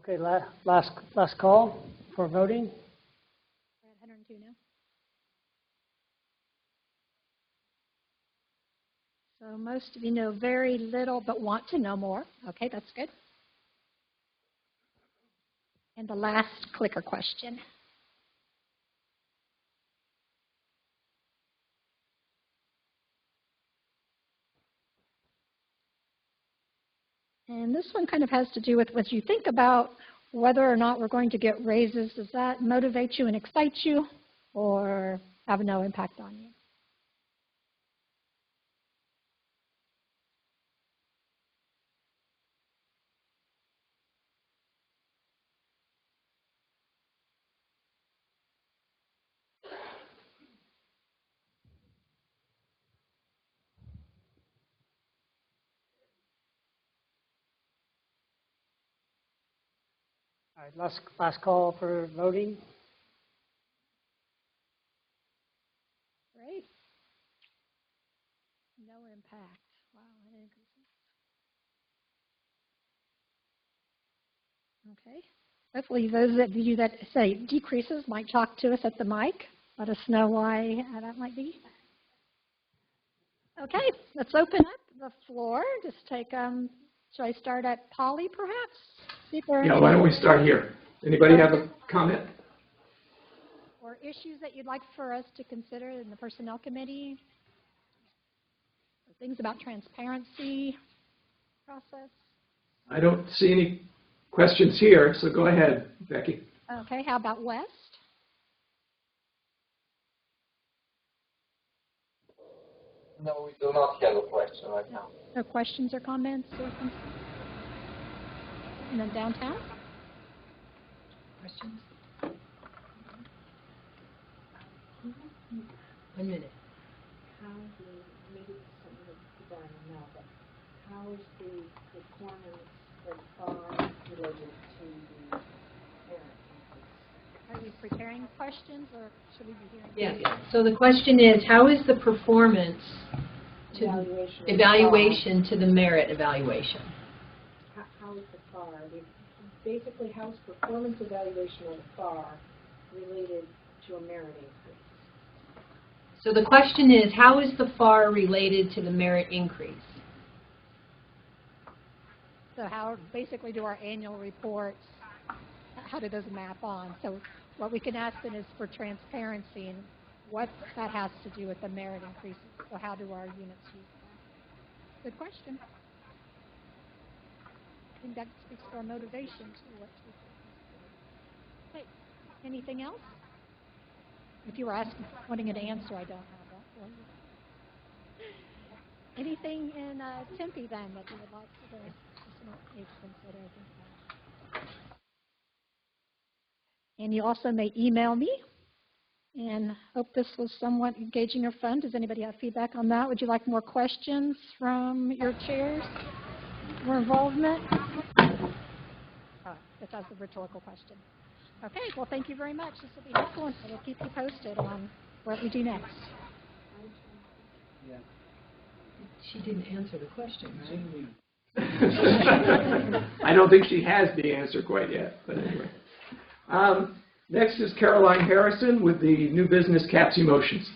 Okay, last call for voting. We're at 102 now. So most of you know very little but want to know more. Okay, that's good. And the last clicker question. And this one kind of has to do with what you think about whether or not we're going to get raises. Does that motivate you and excite you or have no impact on you? All right, last call for voting. Great. No impact. Wow, that increases. Okay. Hopefully those of you that say decreases might talk to us at the mic. Let us know why that might be. Okay, let's open up the floor. Just take, should I start at Polly perhaps? See if there are Yeah, why don't we start here? Anybody have a comment? or issues that you'd like for us to consider in the Personnel Committee? Or things about transparency process? I don't see any questions here, so go ahead, Becky. Okay, how about West? No, we do not have a question right now. No questions or comments or concerns? And then downtown? Questions? 1 minute. How do, maybe this is something that people don't know, but how is the performance of FAR related to the parent increase? Are you preparing questions or should we be hearing? Yeah, so the question is, how is the performance to Evaluation to the merit evaluation? How is the FAR, basically how is performance evaluation of the FAR related to a merit increase? So the question is, how is the FAR related to the merit increase? So how basically do our annual reports, how do those map on? So what we can ask then is for transparency and what that has to do with the merit increases. So how do our units use that? Good question. I think that speaks to our motivation to what to. Okay, anything else? If you were asking, wanting an answer, I don't have that for you. Anything in Tempe then that you would like to consider? And you also may email me. And hope this was somewhat engaging or fun. Does anybody have feedback on that? Would you like more questions from your chairs? More involvement? Oh, that's a rhetorical question. Okay, well, thank you very much. This will be helpful, and we'll keep you posted on what we do next. Yeah. She didn't answer the question, right? I don't think she has the answer quite yet, but anyway. Next is Caroline Harrison with the new business CAPS motions.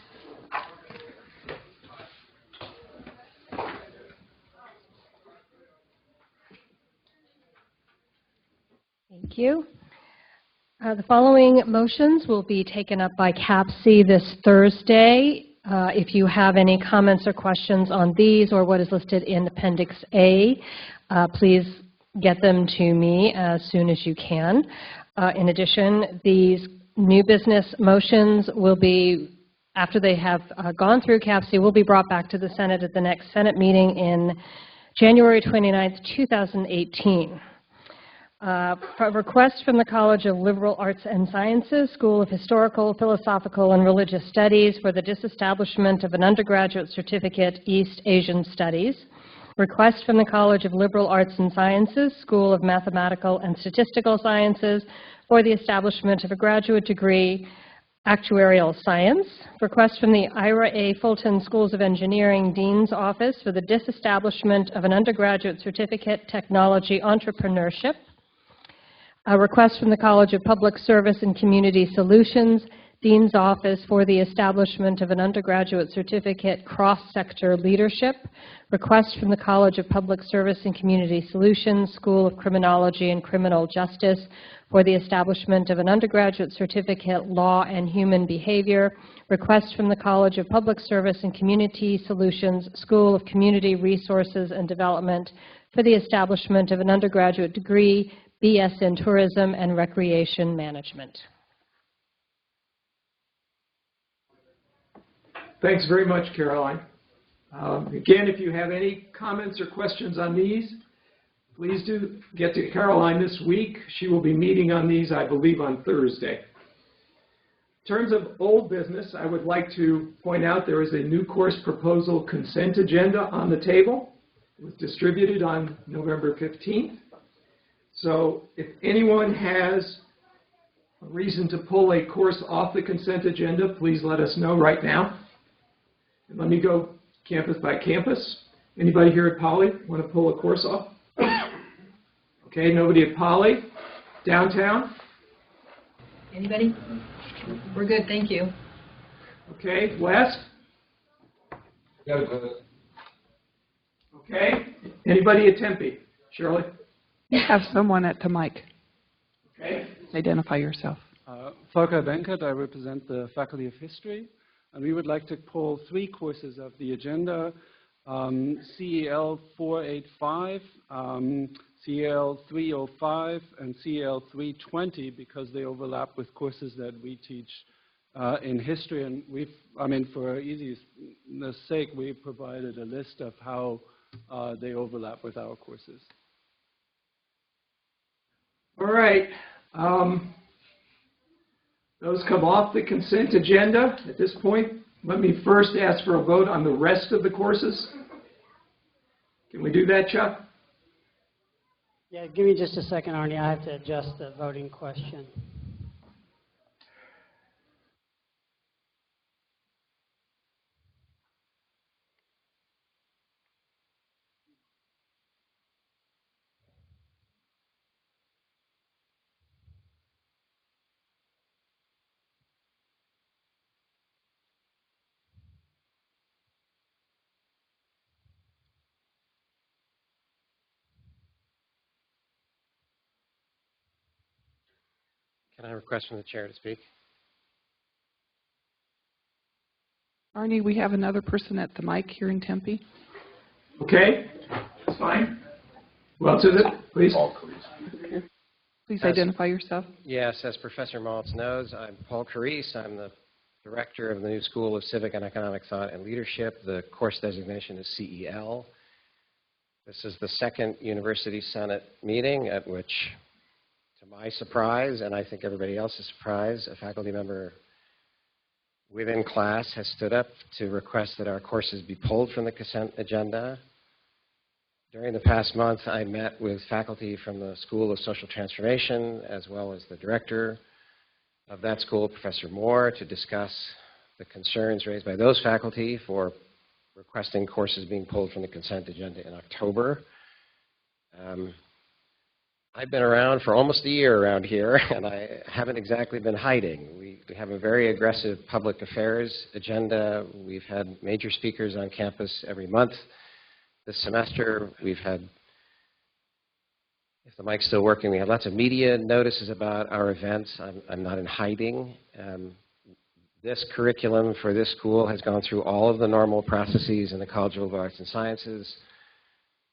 Thank you. The following motions will be taken up by CAPC this Thursday. If you have any comments or questions on these or what is listed in Appendix A, please get them to me as soon as you can. In addition, these new business motions will be, after they have gone through CAPC, will be brought back to the Senate at the next Senate meeting in January 29th, 2018. A request from the College of Liberal Arts and Sciences, School of Historical, Philosophical, and Religious Studies for the disestablishment of an undergraduate certificate, East Asian Studies. Request from the College of Liberal Arts and Sciences, School of Mathematical and Statistical Sciences for the establishment of a graduate degree, Actuarial Science. Request from the Ira A. Fulton Schools of Engineering Dean's Office for the disestablishment of an undergraduate certificate, Technology Entrepreneurship. A request from the College of Public Service and Community Solutions, Dean's Office for the establishment of an undergraduate certificate, Cross-Sector Leadership. Request from the College of Public Service and Community Solutions, School of Criminology and Criminal Justice for the establishment of an undergraduate certificate, Law and Human Behavior. Request from the College of Public Service and Community Solutions, School of Community Resources and Development for the establishment of an undergraduate degree, BS in Tourism and Recreation Management. Thanks very much, Caroline. Again, if you have any comments or questions on these, please do get to Caroline this week. She will be meeting on these, I believe, on Thursday. In terms of old business, I would like to point out there is a new course proposal consent agenda on the table. It was distributed on November 15th. So if anyone has a reason to pull a course off the consent agenda, please let us know right now. And let me go campus by campus. Anybody here at Poly want to pull a course off? Okay, nobody at Poly. Downtown? Anybody? We're good, thank you. Okay, West? Yeah, good. Okay. Anybody at Tempe? Shirley? You have someone at the mic. Okay. Identify yourself. Volker Benkert, I represent the Faculty of History, and we would like to pull 3 courses of the agenda, CEL 485, CEL 305, and CEL 320, because they overlap with courses that we teach in history. And for easiness sake, we provided a list of how they overlap with our courses. All right. Those come off the consent agenda. At this point, let me first ask for a vote on the rest of the courses. Can we do that, Chuck? Yeah, give me just a second, Arnie. I have to adjust the voting question. Can I request from the chair to speak? Arnie, we have another person at the mic here in Tempe. Okay, that's fine. Who else is it, please? Okay. Please identify yourself. Yes, as Professor Maltz knows, I'm Paul Carice. I'm the director of the new School of Civic and Economic Thought and Leadership. The course designation is CEL. This is the second University Senate meeting at which, to my surprise, and I think everybody else's surprise, a faculty member within class has stood up to request that our courses be pulled from the consent agenda. During the past month, I met with faculty from the School of Social Transformation, as well as the director of that school, Professor Moore, to discuss the concerns raised by those faculty for requesting courses being pulled from the consent agenda in October. I've been around for almost a year around here, and I haven't exactly been hiding. We have a very aggressive public affairs agenda. We've had major speakers on campus every month. This semester, we've had, if the mic's still working, we had lots of media notices about our events. I'm not in hiding. This curriculum for this school has gone through all of the normal processes in the College of Liberal Arts and Sciences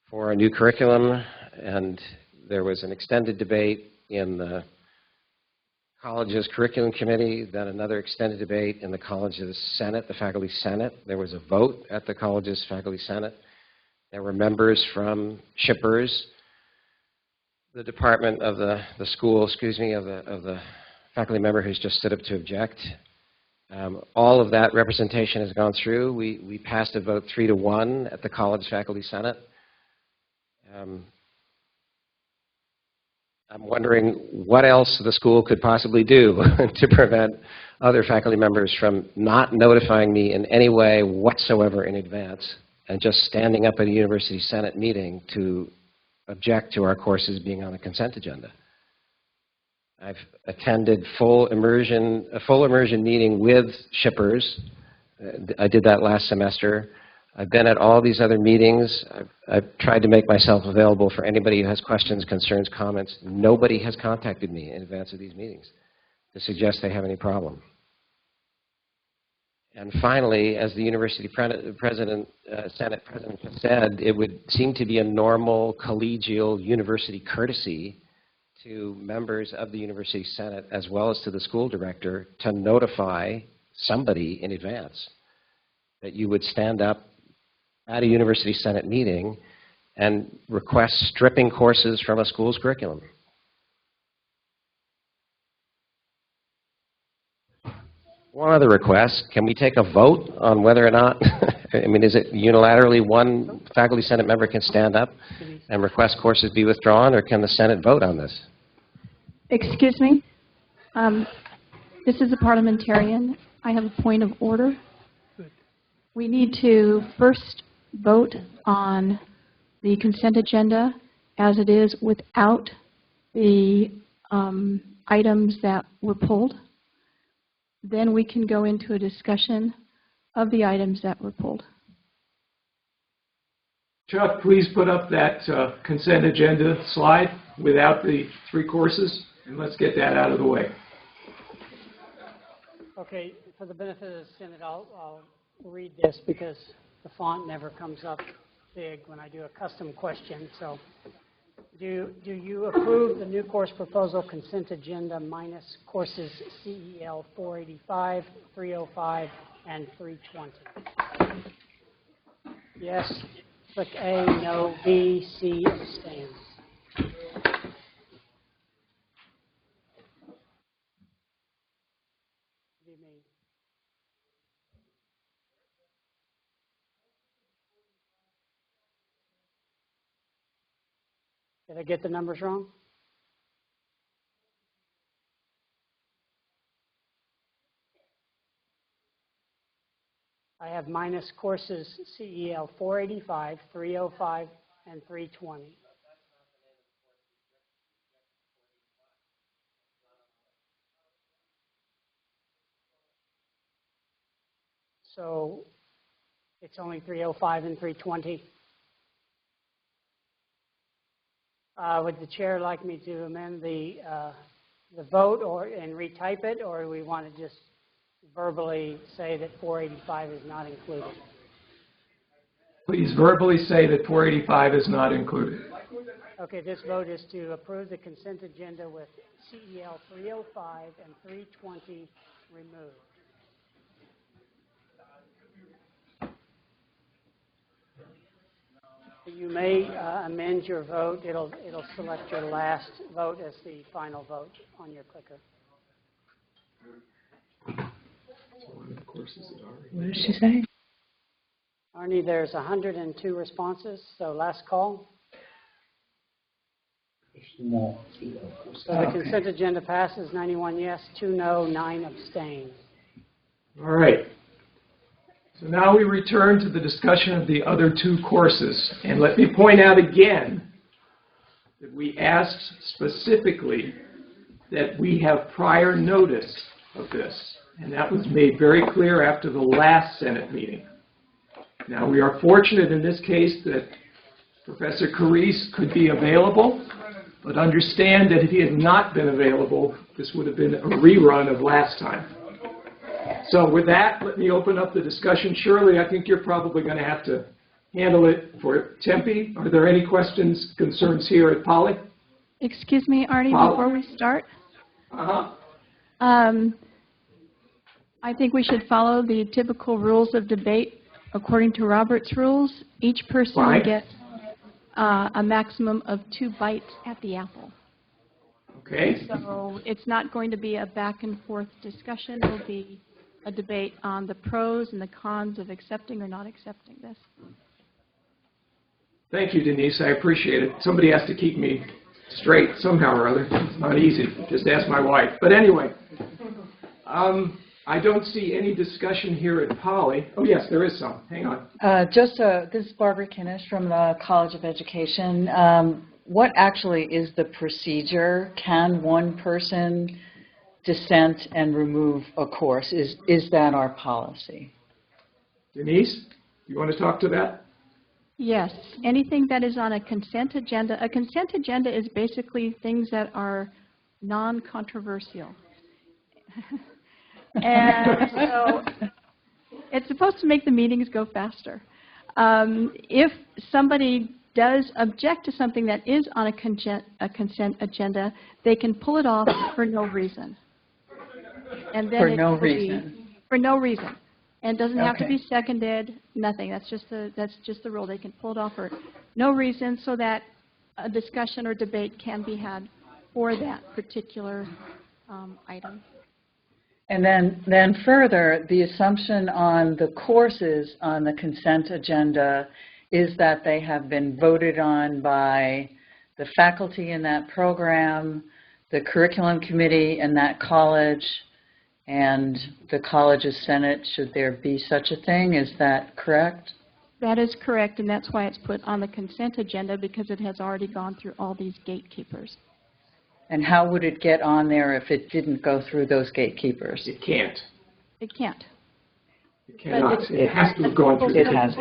for a new curriculum, and there was an extended debate in the college's curriculum committee, then another extended debate in the college's Senate, the faculty Senate. There was a vote at the college's faculty Senate. There were members from Shippers, the department of the school, excuse me, of the faculty member who's just stood up to object. All of that representation has gone through. We passed a vote 3-1 at the college faculty Senate. I'm wondering what else the school could possibly do to prevent other faculty members from not notifying me in any way whatsoever in advance and just standing up at a university Senate meeting to object to our courses being on the consent agenda. I've attended a full immersion meeting with Shippers. I did that last semester. I've been at all these other meetings. I've tried to make myself available for anybody who has questions, concerns, comments. Nobody has contacted me in advance of these meetings to suggest they have any problem. And finally, as the university Senate president just said, it would seem to be a normal collegial university courtesy to members of the university Senate as well as to the school director to notify somebody in advance that you would stand up at a university Senate meeting and request stripping courses from a school's curriculum. One other request, can we take a vote on whether or not, I mean, is it unilaterally one faculty Senate member can stand up and request courses be withdrawn, or can the Senate vote on this? Excuse me. This is a parliamentarian. I have a point of order. We need to first vote on the consent agenda as it is without the items that were pulled. Then we can go into a discussion of the items that were pulled. Chuck, please put up that consent agenda slide without the 3 courses, and let's get that out of the way. Okay, for the benefit of the Senate, I'll read this because the font never comes up big when I do a custom question. So, do you approve the new course proposal consent agenda minus courses CEL 485, 305, and 320? Yes. Click A, no, B, C, abstain. Did I get the numbers wrong? I have minus courses CEL 485, 305, and 320. So it's only 305 and 320. Would the chair like me to amend the vote and retype it, or do we want to just verbally say that 485 is not included? Please verbally say that 485 is not included. Okay, this vote is to approve the consent agenda with CEL 305 and 320 removed. You may amend your vote. It'll select your last vote as the final vote on your clicker. What did she say? Arnie, there's 102 responses, so last call. So the consent agenda passes, 91 yes, 2 no, 9 abstain. All right. So now we return to the discussion of the other two courses. And let me point out again that we asked specifically that we have prior notice of this. And that was made very clear after the last Senate meeting. Now, we are fortunate in this case that Professor Carice could be available, but understand that if he had not been available, this would have been a rerun of last time. So with that, let me open up the discussion. Shirley, I think you're probably going to have to handle it for Tempe. Are there any questions, concerns here at Poly? Excuse me, Arnie, Poly? before we start. Uh-huh. I think we should follow the typical rules of debate according to Robert's rules. Each person Right. gets a maximum of 2 bites at the apple. Okay. So it's not going to be a back and forth discussion. It will be a debate on the pros and the cons of accepting or not accepting this. Thank you, Denise. I appreciate it. Somebody has to keep me straight somehow or other. It's not easy. Just ask my wife. But anyway, I don't see any discussion here at Poly. Oh, yes, there is some. Hang on. This is Barbara Kinnish from the College of Education. What actually is the procedure? Can one person dissent and remove a course? Is that our policy? Denise, you want to talk to that? Yes, anything that is on a consent agenda. A consent agenda is basically things that are non-controversial. And so it's supposed to make the meetings go faster. If somebody does object to something that is on a consent agenda, they can pull it off for no reason. And then For no reason? For no reason. And it doesn't have to Okay. be seconded, nothing. That's just the rule. They can pull it off for no reason so that a discussion or debate can be had for that particular item. And then further, the assumption on the courses on the consent agenda is that they have been voted on by the faculty in that program, the curriculum committee in that college, and the college's senate, should there be such a thing. Is that correct? That is correct, and that's why it's put on the consent agenda, because it has already gone through all these gatekeepers. And how would it get on there if it didn't go through those gatekeepers? It can't. It can't. It cannot. It has to have gone through. It has.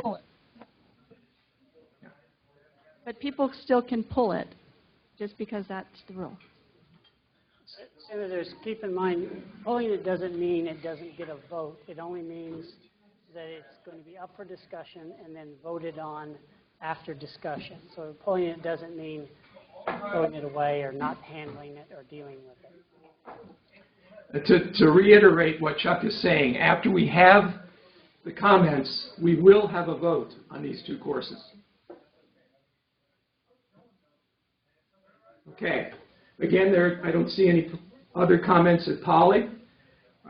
But people still can pull it, just because that's the rule. Senators, keep in mind, pulling it doesn't mean it doesn't get a vote. It only means that it's going to be up for discussion and then voted on after discussion. So pulling it doesn't mean throwing it away or not handling it or dealing with it. To reiterate what Chuck is saying, after we have the comments, we will have a vote on these two courses. Okay. Again, I don't see any other comments at Poly.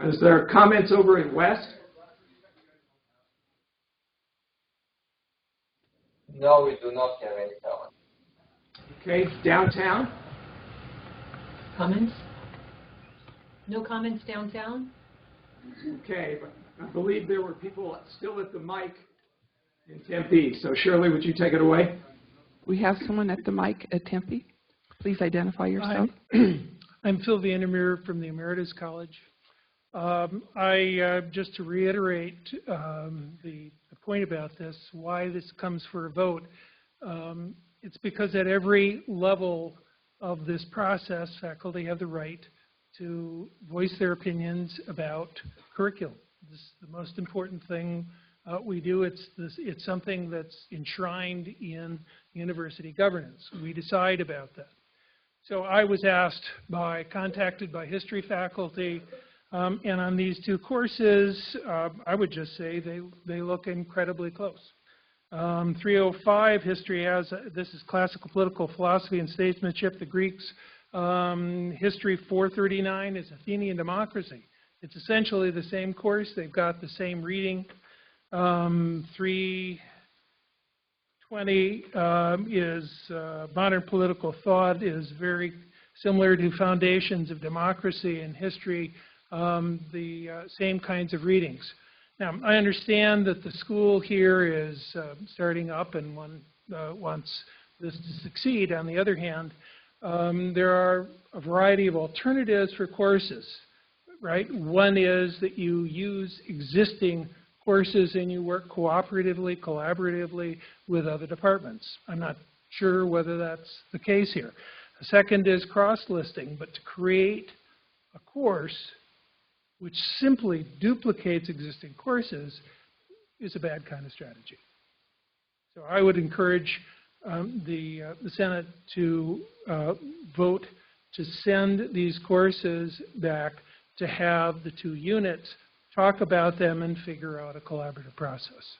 Is there comments over at West? No, we do not have any comments. Okay. Downtown? Comments? No comments downtown? Okay, but I believe there were people still at the mic in Tempe. So Shirley, would you take it away? We have someone at the mic at Tempe. Please identify yourself. I'm Phil Vandermeer from the Emeritus College. Just to reiterate the point about this, why this comes for a vote, it's because at every level of this process, faculty have the right to voice their opinions about curriculum. This is the most important thing we do. It's something that's enshrined in university governance. We decide about that. So I was contacted by history faculty, and on these two courses, I would just say they look incredibly close. 305, history this is classical political philosophy and statesmanship, the Greeks. History 439 is Athenian democracy. It's essentially the same course. They've got the same reading. 320 is modern political thought, is very similar to foundations of democracy and history, the same kinds of readings. Now, I understand that the school here is starting up and one wants this to succeed. On the other hand, there are a variety of alternatives for courses, right? One is that you use existing courses and you work cooperatively, collaboratively with other departments. I'm not sure whether that's the case here. The second is cross-listing, but to create a course which simply duplicates existing courses is a bad kind of strategy. So I would encourage the Senate to vote to send these courses back to have the two units talk about them and figure out a collaborative process.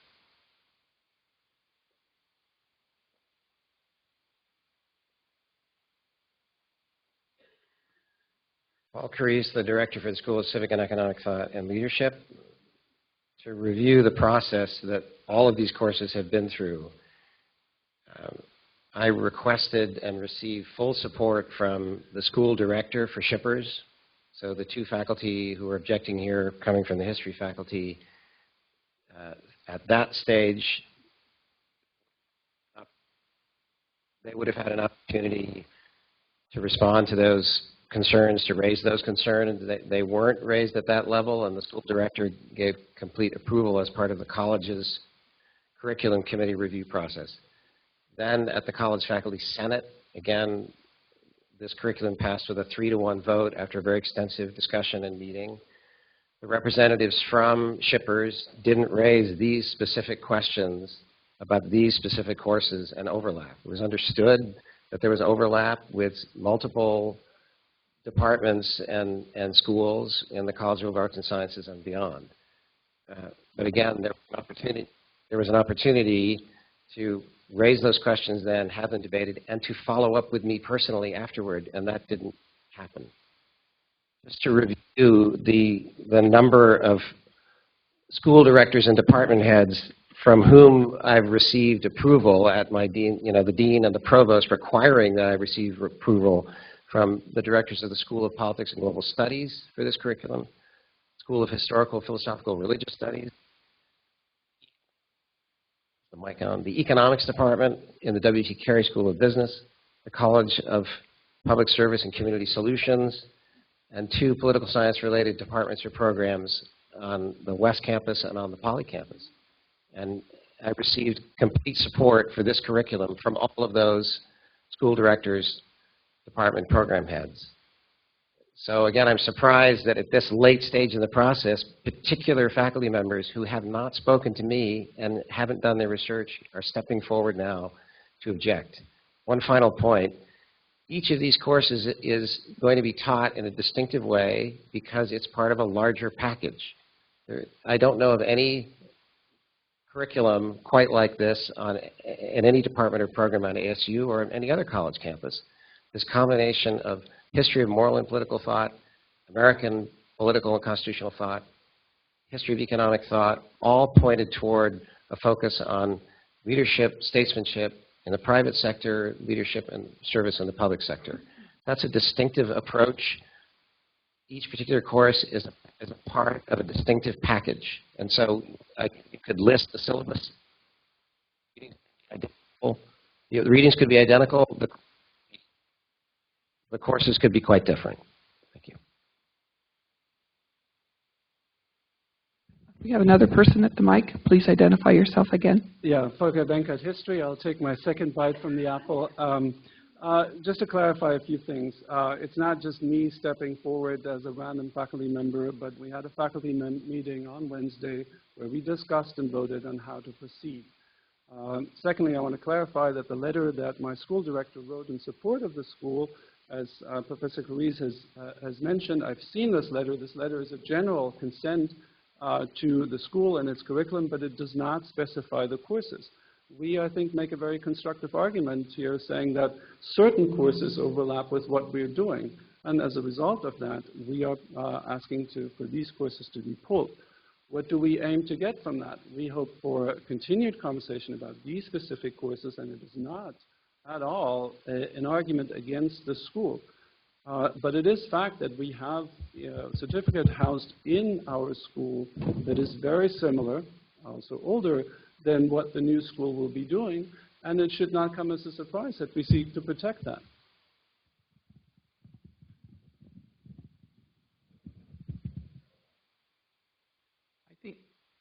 Paul Carice, the Director for the School of Civic and Economic Thought and Leadership. To review the process that all of these courses have been through, I requested and received full support from the school director for Shippers. So the two faculty who are objecting here, coming from the history faculty, at that stage, they would have had an opportunity to respond to those concerns, to raise those concerns. They weren't raised at that level, and the school director gave complete approval as part of the college's curriculum committee review process. Then at the College Faculty Senate, again, this curriculum passed with a 3-to-1 vote after a very extensive discussion and meeting. The representatives from Shippers didn't raise these specific questions about these specific courses and overlap. It was understood that there was overlap with multiple departments and schools in the College of Arts and Sciences and beyond. But again, there was an opportunity to raise those questions then, have them debated, and to follow up with me personally afterward, and that didn't happen. Just to review the number of school directors and department heads from whom I've received approval at my dean, the dean and the provost requiring that I receive approval from the directors of the School of Politics and Global Studies for this curriculum, School of Historical, Philosophical, Religious Studies, the Economics Department in the W.T. Carey School of Business, the College of Public Service and Community Solutions, and 2 political science-related departments or programs on the West Campus and on the Poly Campus. And I received complete support for this curriculum from all of those school directors, department program heads. So again, I'm surprised that at this late stage in the process, particular faculty members who have not spoken to me and haven't done their research are stepping forward now to object. One final point. Each of these courses is going to be taught in a distinctive way because it's part of a larger package. I don't know of any curriculum quite like this in any department or program on ASU or any other college campus. This combination of history of moral and political thought, American political and constitutional thought, history of economic thought, all pointed toward a focus on leadership, statesmanship in the private sector, leadership and service in the public sector. That's a distinctive approach. Each particular course is a part of a distinctive package. And so you could list the syllabus. The readings could be identical. The courses could be quite different. Thank you. We have another person at the mic. Please identify yourself again. Yeah, Volker Benkert, History. I'll take my second bite from the apple. Just to clarify a few things, it's not just me stepping forward as a random faculty member, but we had a faculty meeting on Wednesday where we discussed and voted on how to proceed. Secondly, I want to clarify that the letter that my school director wrote in support of the school, as Professor Carice has mentioned, I've seen this letter. This letter is a general consent to the school and its curriculum, but it does not specify the courses. We, I think, make a very constructive argument here saying that certain courses overlap with what we're doing. And as a result of that, we are asking for these courses to be pulled. What do we aim to get from that? We hope for a continued conversation about these specific courses, and it is not at all an argument against the school. But it is fact that we have a certificate housed in our school that is very similar, also older than what the new school will be doing, and it should not come as a surprise that we seek to protect that.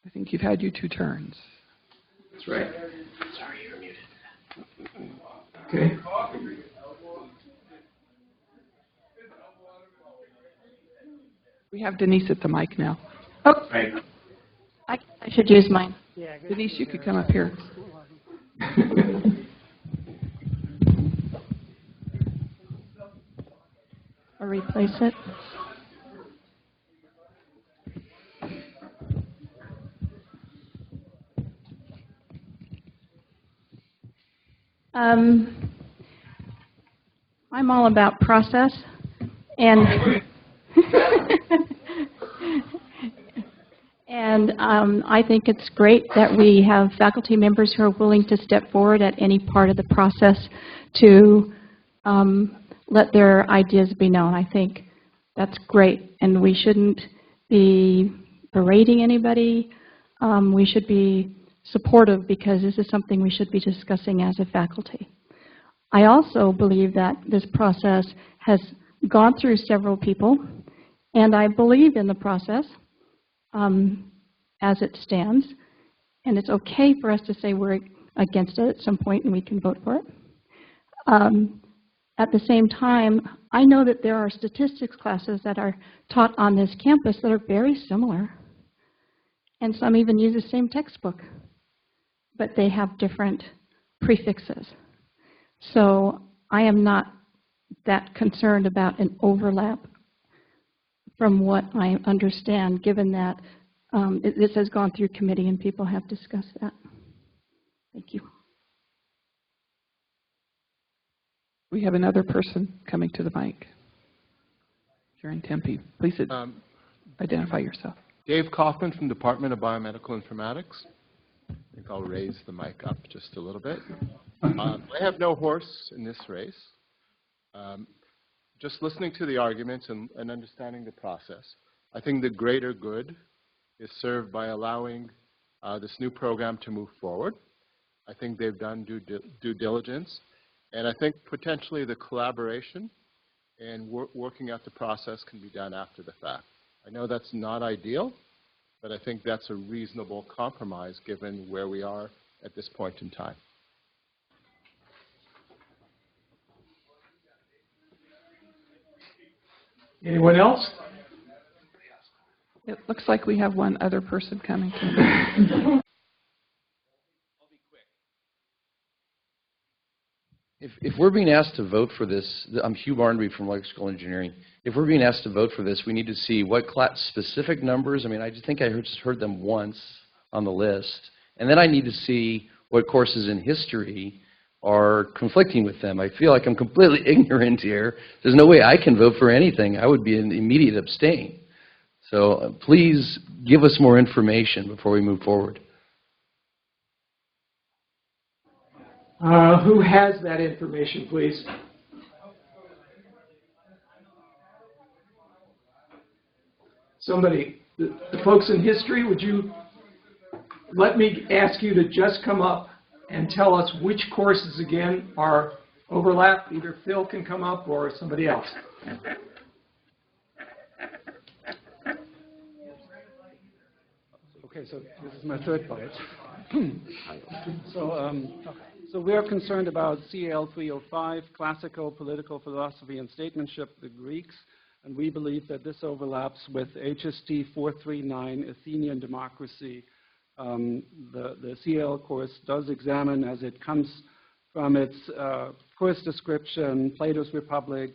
I think you've had your 2 turns. That's right. Sorry, you're muted. Okay. We have Denise at the mic now. Oh, Right. I should use mine. Yeah, good. Denise, you could come up here. Or replace it. I'm all about process, and I think it's great that we have faculty members who are willing to step forward at any part of the process to let their ideas be known. I think that's great, and we shouldn't be berating anybody. We should be supportive because this is something we should be discussing as a faculty. I also believe that this process has gone through several people, and I believe in the process as it stands, and it's okay for us to say we're against it at some point and we can vote for it. At the same time, I know that there are statistics classes that are taught on this campus that are very similar, and some even use the same textbook, but they have different prefixes. So I am not that concerned about an overlap from what I understand, given that this has gone through committee and people have discussed that. Thank you. We have another person coming to the mic. You're in Tempe. Please identify yourself. Dave Kaufman from Department of Biomedical Informatics. I think I'll raise the mic up just a little bit. I have no horse in this race. Just listening to the arguments and understanding the process, I think the greater good is served by allowing this new program to move forward. I think they've done due diligence, and I think potentially the collaboration and working out the process can be done after the fact. I know that's not ideal, but I think that's a reasonable compromise given where we are at this point in time. Anyone else? It looks like we have one other person coming to the mic. If we're being asked to vote for this, I'm Hugh Barnaby from Electrical Engineering. If we're being asked to vote for this, we need to see what specific numbers. I mean, I just think I just heard them once on the list. And then I need to see what courses in history are conflicting with them. I feel like I'm completely ignorant here. There's no way I can vote for anything. I would be an immediate abstain. So please give us more information before we move forward. Who has that information, please? Somebody, the folks in history, would you let me ask you to just come up and tell us which courses again are overlap? Either Phil can come up or somebody else. Okay, so this is my third bite. So we are concerned about CAL 305, Classical Political Philosophy and Statesmanship, the Greeks, and we believe that this overlaps with HST 439, Athenian Democracy. The CAL course does examine, as it comes from its course description, Plato's Republic,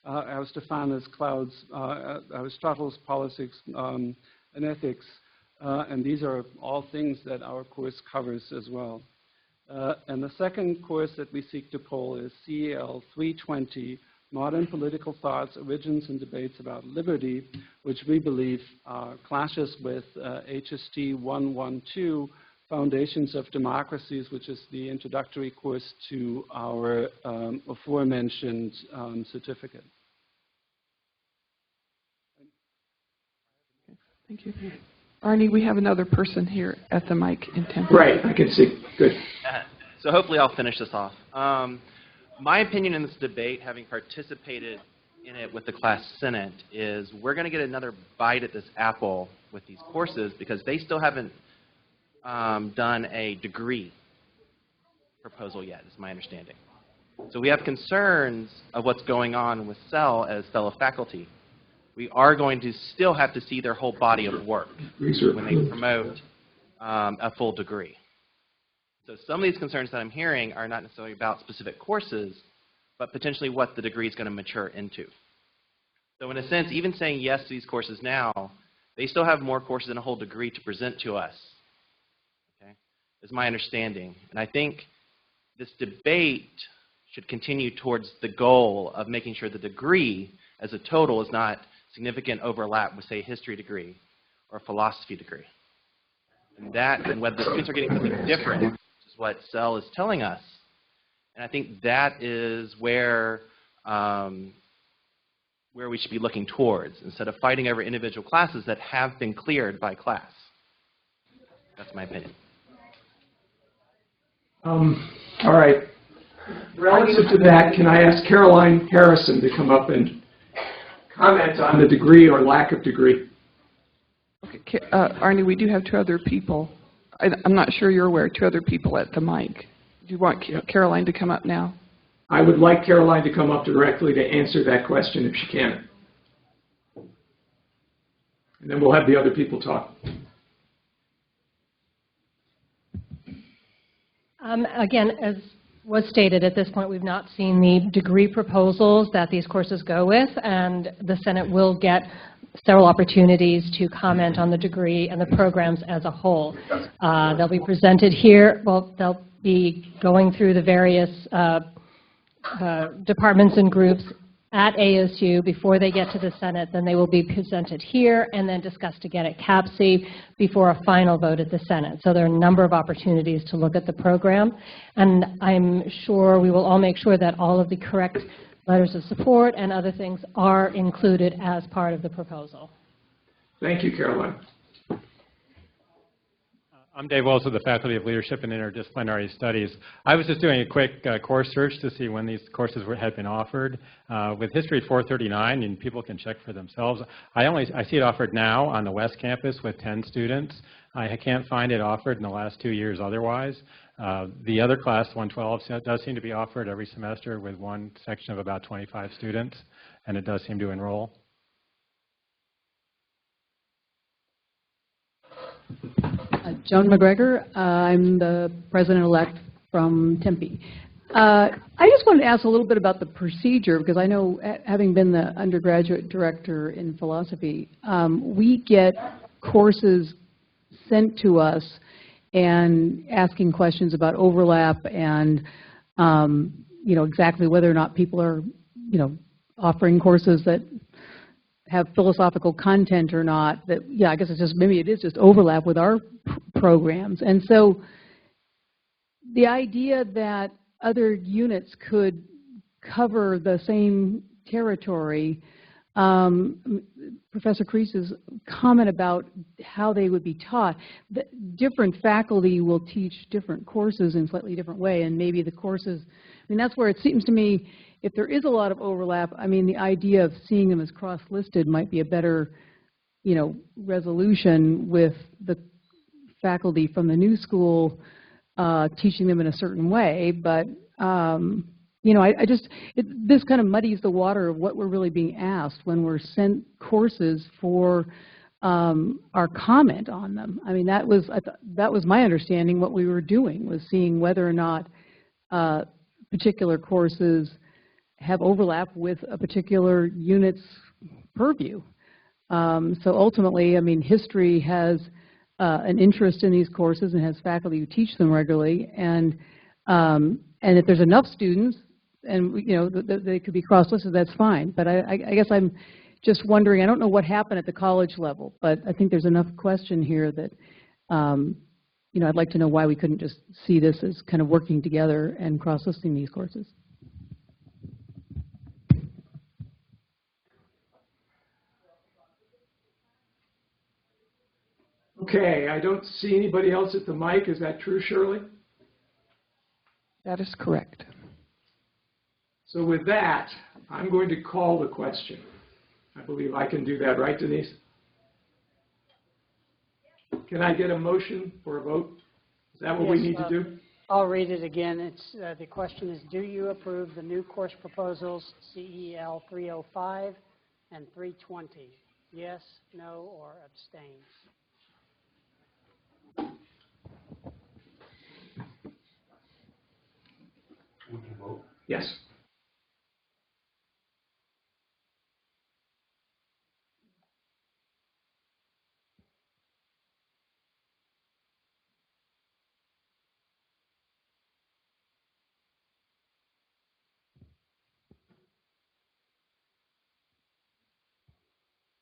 Aristophanes' Clouds, Aristotle's Politics and Ethics, and these are all things that our course covers as well. And the second course that we seek to poll is CAL 320, Modern Political Thoughts, Origins and Debates about Liberty, which we believe clashes with HST 112, Foundations of Democracies, which is the introductory course to our aforementioned certificate. Thank you. Arnie, we have another person here at the mic in Tempe. Right, I can see. Good. So hopefully I'll finish this off. My opinion in this debate, having participated in it with the class senate, is we're going to get another bite at this apple with these courses because they still haven't done a degree proposal yet, is my understanding. So we have concerns of what's going on with SEL as fellow faculty. We are going to still have to see their whole body of work when they promote a full degree. So some of these concerns that I'm hearing are not necessarily about specific courses, but potentially what the degree is going to mature into. So in a sense, even saying yes to these courses now, they still have more courses and a whole degree to present to us, okay, is my understanding. And I think this debate should continue towards the goal of making sure the degree as a total is not significant overlap with, say, a history degree or a philosophy degree. And whether the students are getting something different, which is what SEL is telling us. And I think that is where we should be looking towards, instead of fighting over individual classes that have been cleared by class. That's my opinion. All right. Relative to that, can I ask Caroline Harrison to come up and comment on the degree or lack of degree? Okay, Arnie, we do have two other people. I'm not sure you're aware, two other people at the mic. Do you want Caroline to come up now? I would like Caroline to come up directly to answer that question if she can. And then we'll have the other people talk. Again, as was stated, at this point we've not seen the degree proposals that these courses go with, and the Senate will get several opportunities to comment on the degree and the programs as a whole. They'll be presented here. Well, they'll be going through the various departments and groups at ASU before they get to the Senate. Then they will be presented here and then discussed again at CAPC before a final vote at the Senate. So there are a number of opportunities to look at the program, and I'm sure we will all make sure that all of the correct letters of support and other things are included as part of the proposal. Thank you, Caroline. I'm Dave Wells of the Faculty of Leadership and Interdisciplinary Studies. I was just doing a quick course search to see when these courses had been offered. With History 439, and people can check for themselves, I see it offered now on the West Campus with 10 students. I can't find it offered in the last 2 years otherwise. The other class, 112, does seem to be offered every semester with one section of about 25 students, and it does seem to enroll. Joan McGregor. I'm the president-elect from Tempe. I just wanted to ask a little bit about the procedure, because I know, having been the undergraduate director in philosophy, we get courses sent to us and asking questions about overlap and, exactly whether or not people are, offering courses that have philosophical content or not. That, I guess maybe it is just overlap with our programs. And so the idea that other units could cover the same territory, Professor Crease's comment about how they would be taught, different faculty will teach different courses in a slightly different way, and maybe the courses, that's where it seems to me, if there is a lot of overlap, the idea of seeing them as cross-listed might be a better, resolution with the faculty from the new school teaching them in a certain way. But, this kind of muddies the water of what we're really being asked when we're sent courses for our comment on them. That was my understanding. What we were doing was seeing whether or not particular courses have overlap with a particular unit's purview. So ultimately, history has an interest in these courses and has faculty who teach them regularly. And if there's enough students, and they could be cross-listed, that's fine. But I guess I'm just wondering. I don't know what happened at the college level, but I think there's enough question here that I'd like to know why we couldn't just see this as kind of working together and cross-listing these courses. Okay, I don't see anybody else at the mic. Is that true, Shirley? That is correct. So with that, I'm going to call the question. I believe I can do that, right, Denise? Can I get a motion for a vote? Is that what we need to do? I'll read it again. It's, the question is, do you approve the new course proposals, CEL 305 and 320? Yes, no, or abstain? We can vote. Yes.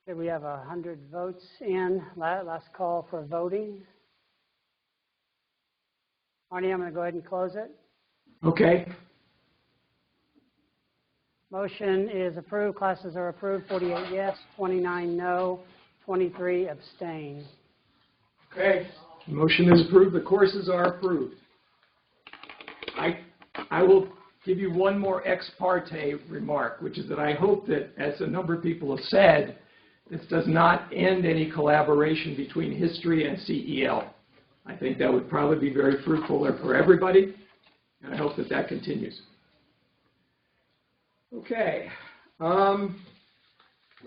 Okay, we have 100 votes in. Last call for voting. Arnie, I'm going to go ahead and close it. Okay. Motion is approved. Classes are approved. 48 yes, 29 no, 23 abstain. Okay. The motion is approved. The courses are approved. I will give you one more ex parte remark, which is that I hope that, as a number of people have said, this does not end any collaboration between history and CEL. I think that would probably be very fruitful there for everybody, and I hope that that continues. Okay.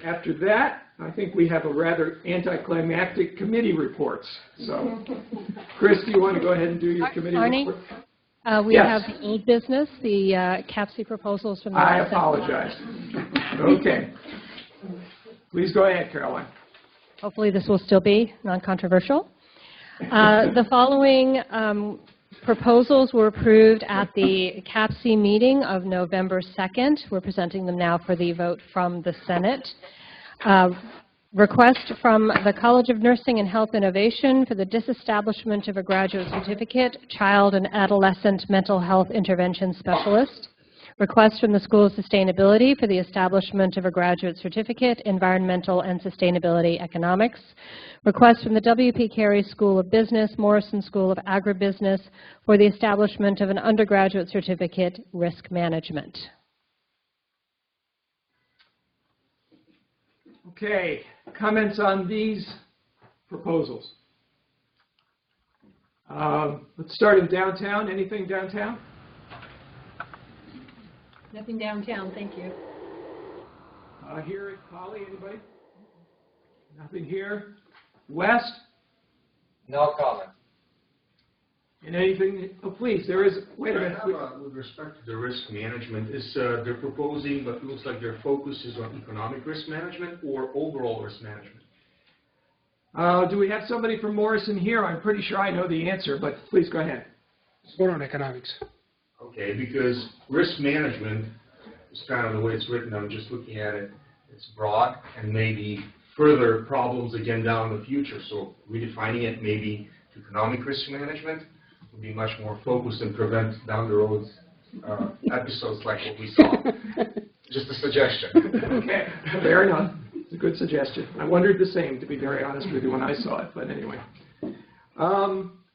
After that, I think we have a rather anticlimactic committee reports. So, Chris, do you want to go ahead and do your committee report? We Yes. have the old business, the CAPC proposals from the I last apologize. Okay. Please go ahead, Caroline. Hopefully this will still be non-controversial. The following proposals were approved at the CAPC meeting of November 2nd. We're presenting them now for the vote from the Senate. Request from the College of Nursing and Health Innovation for the disestablishment of a graduate certificate, Child and Adolescent Mental Health Intervention Specialist. Request from the School of Sustainability for the establishment of a graduate certificate, Environmental and Sustainability Economics. Request from the W.P. Carey School of Business, Morrison School of Agribusiness for the establishment of an undergraduate certificate, Risk Management. Okay, comments on these proposals? Let's start in downtown. Anything downtown? Nothing downtown, thank you. Here at Poly, anybody? Nothing here. West? No comment. And anything? Oh, please, there is. Wait a minute. With respect to the risk management, they're proposing, but it looks like their focus is on economic risk management or overall risk management? Do we have somebody from Morrison here? I'm pretty sure I know the answer, but please go ahead. It's more on economics. Okay, because risk management is kind of the way it's written. I'm just looking at it. It's broad and maybe further problems again down in the future. So redefining it maybe to economic risk management would be much more focused and prevent down the road episodes like what we saw. Just a suggestion. Okay, fair enough. It's a good suggestion. I wondered the same, to be very honest with you, when I saw it. But anyway,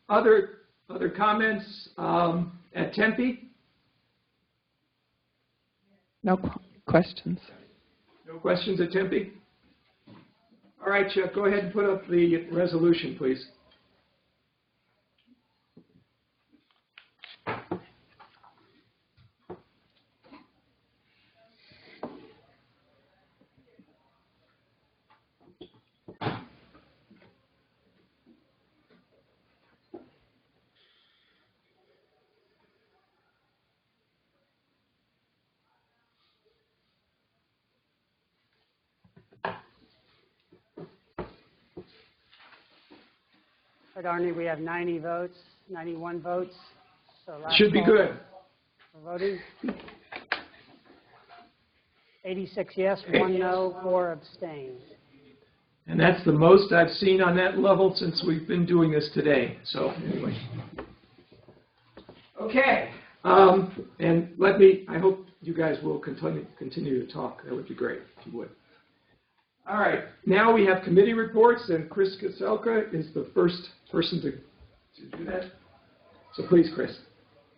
other comments at Tempe? No questions. No questions at Tempe? All right, Chuck, go ahead and put up the resolution, please. But Arnie, we have 90 votes, 91 votes. So last Should be call good. for voting. 86 yes, 1 no, 4 abstain. And that's the most I've seen on that level since we've been doing this today. So anyway. Okay. And I hope you guys will continue to talk. That would be great if you would. All right, now we have committee reports, and Chris Kaselka is the first person to do that. So please, Chris.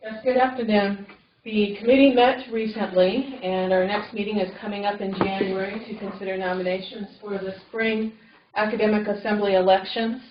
Yes, good afternoon. The committee met recently, and our next meeting is coming up in January to consider nominations for the spring academic assembly elections.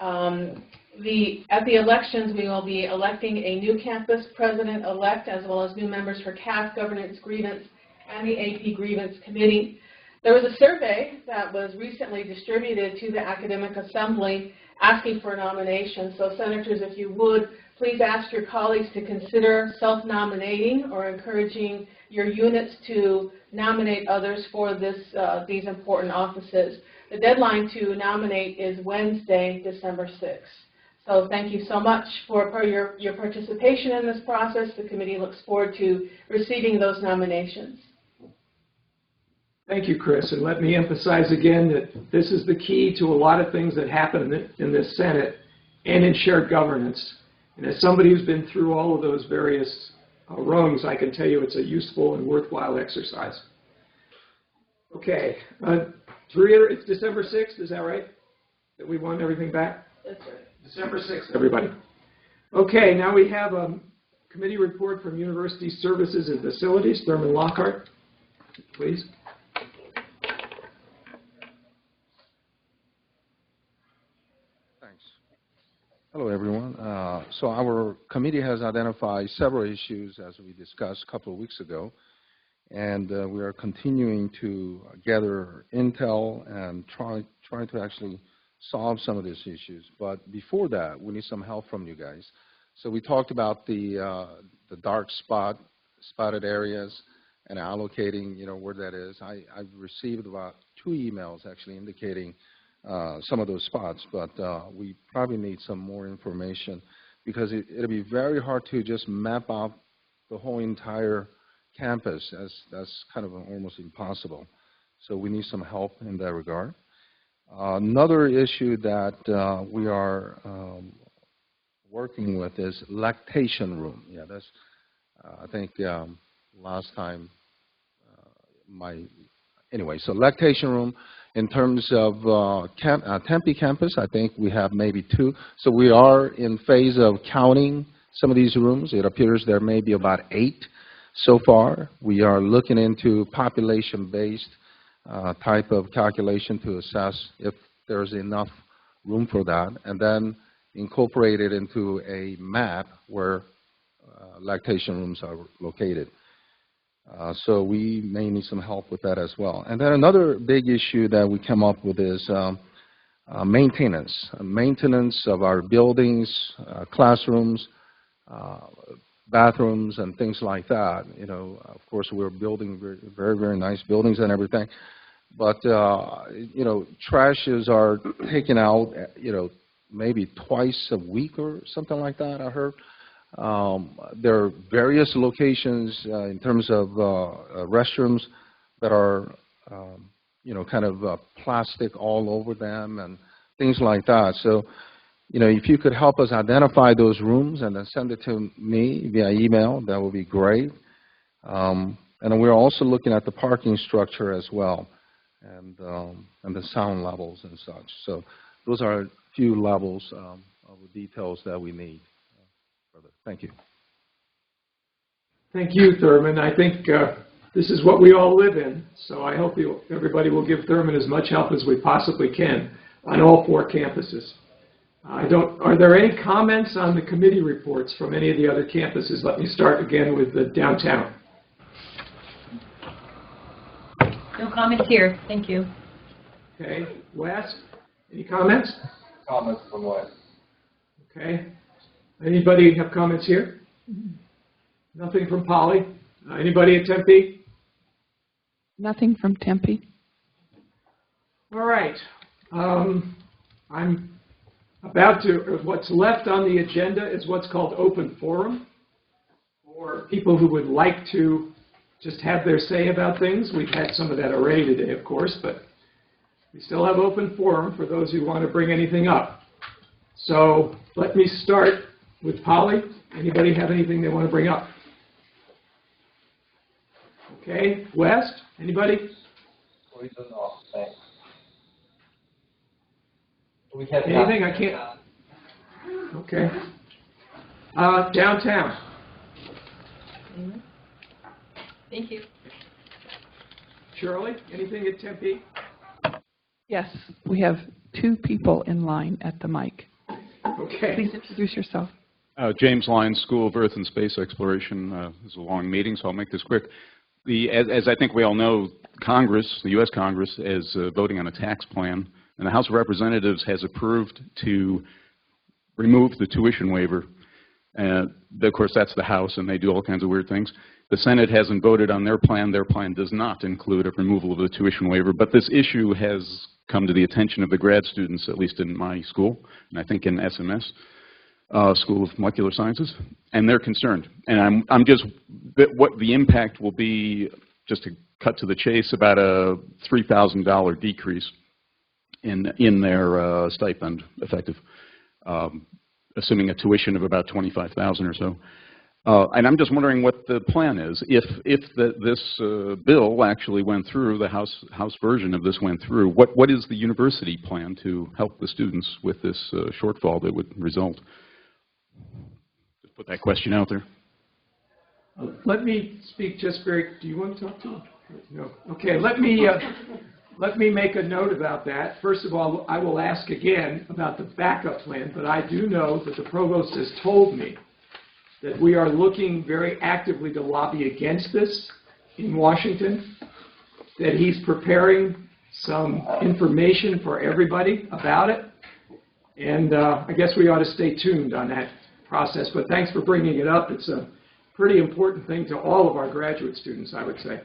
At the elections, we will be electing a new campus president-elect, as well as new members for CAF, Governance Grievance, and the AP Grievance Committee. There was a survey that was recently distributed to the Academic Assembly asking for nominations. So senators, if you would, please ask your colleagues to consider self-nominating or encouraging your units to nominate others for these important offices. The deadline to nominate is Wednesday, December 6th. So thank you so much for your participation in this process. The committee looks forward to receiving those nominations. Thank you, Chris. And let me emphasize again that this is the key to a lot of things that happen in this Senate and in shared governance. And as somebody who's been through all of those various rungs, I can tell you it's a useful and worthwhile exercise. Okay. To reiterate, it's December 6th, is that right? That we want everything back? That's right. December 6th, everybody. Okay, now we have a committee report from University Services and Facilities. Thurman Lockhart, please. Hello, everyone. So our committee has identified several issues, as we discussed a couple of weeks ago, and we are continuing to gather intel and try to actually solve some of these issues. But before that, we need some help from you guys. So we talked about the dark spotted areas and allocating, where that is. I've received about 2 emails actually indicating some of those spots, but we probably need some more information because it'll be very hard to just map out the whole entire campus. That's kind of almost impossible. So we need some help in that regard. Another issue that we are working with is lactation room. Yeah, that's I think last time anyway. So lactation room. In terms of Tempe campus, I think we have maybe 2. So we are in phase of counting some of these rooms. It appears there may be about 8 so far. We are looking into population-based type of calculation to assess if there's enough room for that, and then incorporate it into a map where lactation rooms are located. So we may need some help with that as well. And then another big issue that we come up with is maintenance. Maintenance of our buildings, classrooms, bathrooms, and things like that. Of course, we're building very, very nice buildings and everything. But, trashes are taken out, maybe twice a week or something like that, I heard. There are various locations in terms of restrooms that are, kind of plastic all over them and things like that. So, if you could help us identify those rooms and then send it to me via email, that would be great. And then we're also looking at the parking structure as well and the sound levels and such. So those are a few levels of the details that we need. Thank you. Thank you, Thurman. I think this is what we all live in, so I hope everybody will give Thurman as much help as we possibly can on all 4 campuses. Are there any comments on the committee reports from any of the other campuses? Let me start again with the downtown. No comments here. Thank you. Okay. West, any comments? Comments from West. Okay. Anybody have comments here? Nothing from Poly? Anybody at Tempe? Nothing from Tempe. All right. I'm about to, what's left on the agenda is what's called open forum for people who would like to just have their say about things. We've had some of that already today, of course, but we still have open forum for those who want to bring anything up. So let me start with Polly. Anybody have anything they want to bring up? Okay. West, anybody? We don't know. Thanks. We have Anything? not. I can't. Okay. Downtown. Thank you. Shirley, anything at Tempe? Yes, we have 2 people in line at the mic. Okay. Please introduce yourself. James Lyons, School of Earth and Space Exploration. This is a long meeting, so I'll make this quick. As I think we all know, Congress, the U.S. Congress, is voting on a tax plan, and the House of Representatives has approved to remove the tuition waiver. Of course, that's the House, and they do all kinds of weird things. The Senate hasn't voted on their plan. Their plan does not include a removal of the tuition waiver, but this issue has come to the attention of the grad students, at least in my school, and I think in SMS. School of Molecular Sciences, and they're concerned. And I'm just, what the impact will be, just to cut to the chase, about a $3,000 decrease in their stipend, effective, assuming a tuition of about $25,000 or so. And I'm just wondering what the plan is. If this bill actually went through, the House version of this went through, what is the university plan to help the students with this shortfall that would result? Just put that question out there. Let me speak just very, do you want to talk to him? No. Okay, let me make a note about that. First of all, I will ask again about the backup plan, but I do know that the provost has told me that we are looking very actively to lobby against this in Washington, that he's preparing some information for everybody about it, and I guess we ought to stay tuned on that process. But thanks for bringing it up. It's a pretty important thing to all of our graduate students, I would say.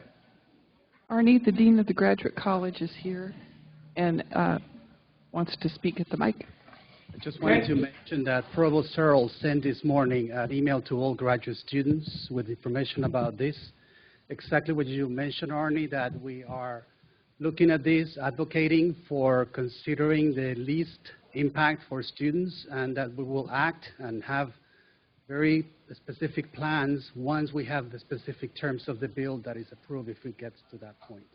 Arnie, the Dean of the Graduate College, is here and wants to speak at the mic. I just wanted to mention that Provost Searle sent this morning an email to all graduate students with information about this. Exactly what you mentioned, Arnie, that we are looking at this, advocating for considering the least impact for students, and that we will act and have very specific plans once we have the specific terms of the bill that is approved, if it gets to that point.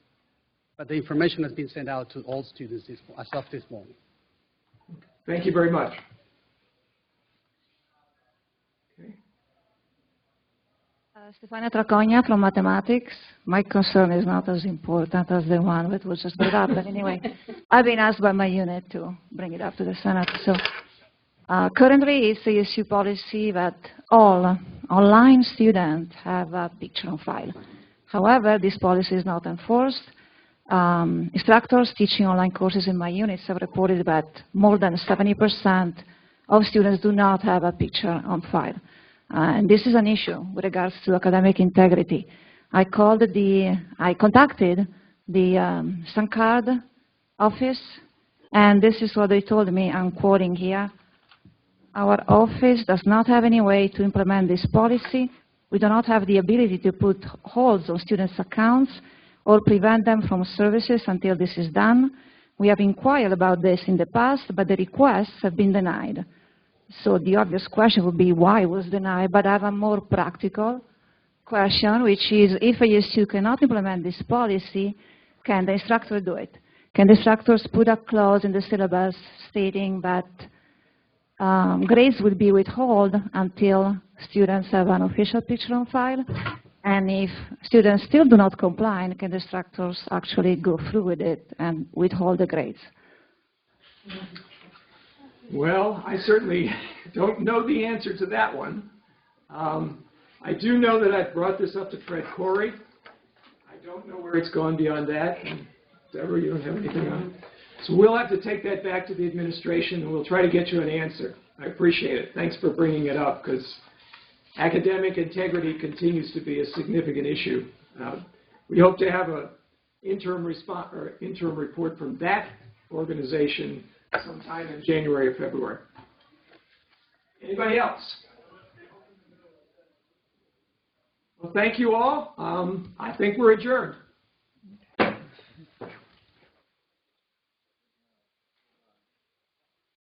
But the information has been sent out to all students as of this morning. Thank you very much. Stefania Tracogna from mathematics. My concern is not as important as the one that was just brought up, but anyway, I've been asked by my unit to bring it up to the Senate. So currently, it's the issue policy that all online students have a picture on file. However, this policy is not enforced. Instructors teaching online courses in my units have reported that more than 70% of students do not have a picture on file. And this is an issue with regards to academic integrity. I contacted the SunCard office, and this is what they told me. I'm quoting here. Our office does not have any way to implement this policy. We do not have the ability to put holds on students' accounts or prevent them from services until this is done. We have inquired about this in the past, but the requests have been denied. So the obvious question would be why it was denied, but I have a more practical question, which is if a USU cannot implement this policy, can the instructor do it? Can the instructors put a clause in the syllabus stating that grades will be withheld until students have an official picture on file? And if students still do not comply, can the instructors actually go through with it and withhold the grades? Well, I certainly don't know the answer to that one. I do know that I've brought this up to Fred Corey. I don't know where it's gone beyond that. And Deborah, you don't have anything on it? So we'll have to take that back to the administration, and we'll try to get you an answer. I appreciate it. Thanks for bringing it up, because academic integrity continues to be a significant issue. We hope to have an interim report from that organization sometime in January or February. Anybody else? Well, thank you all. I think we're adjourned.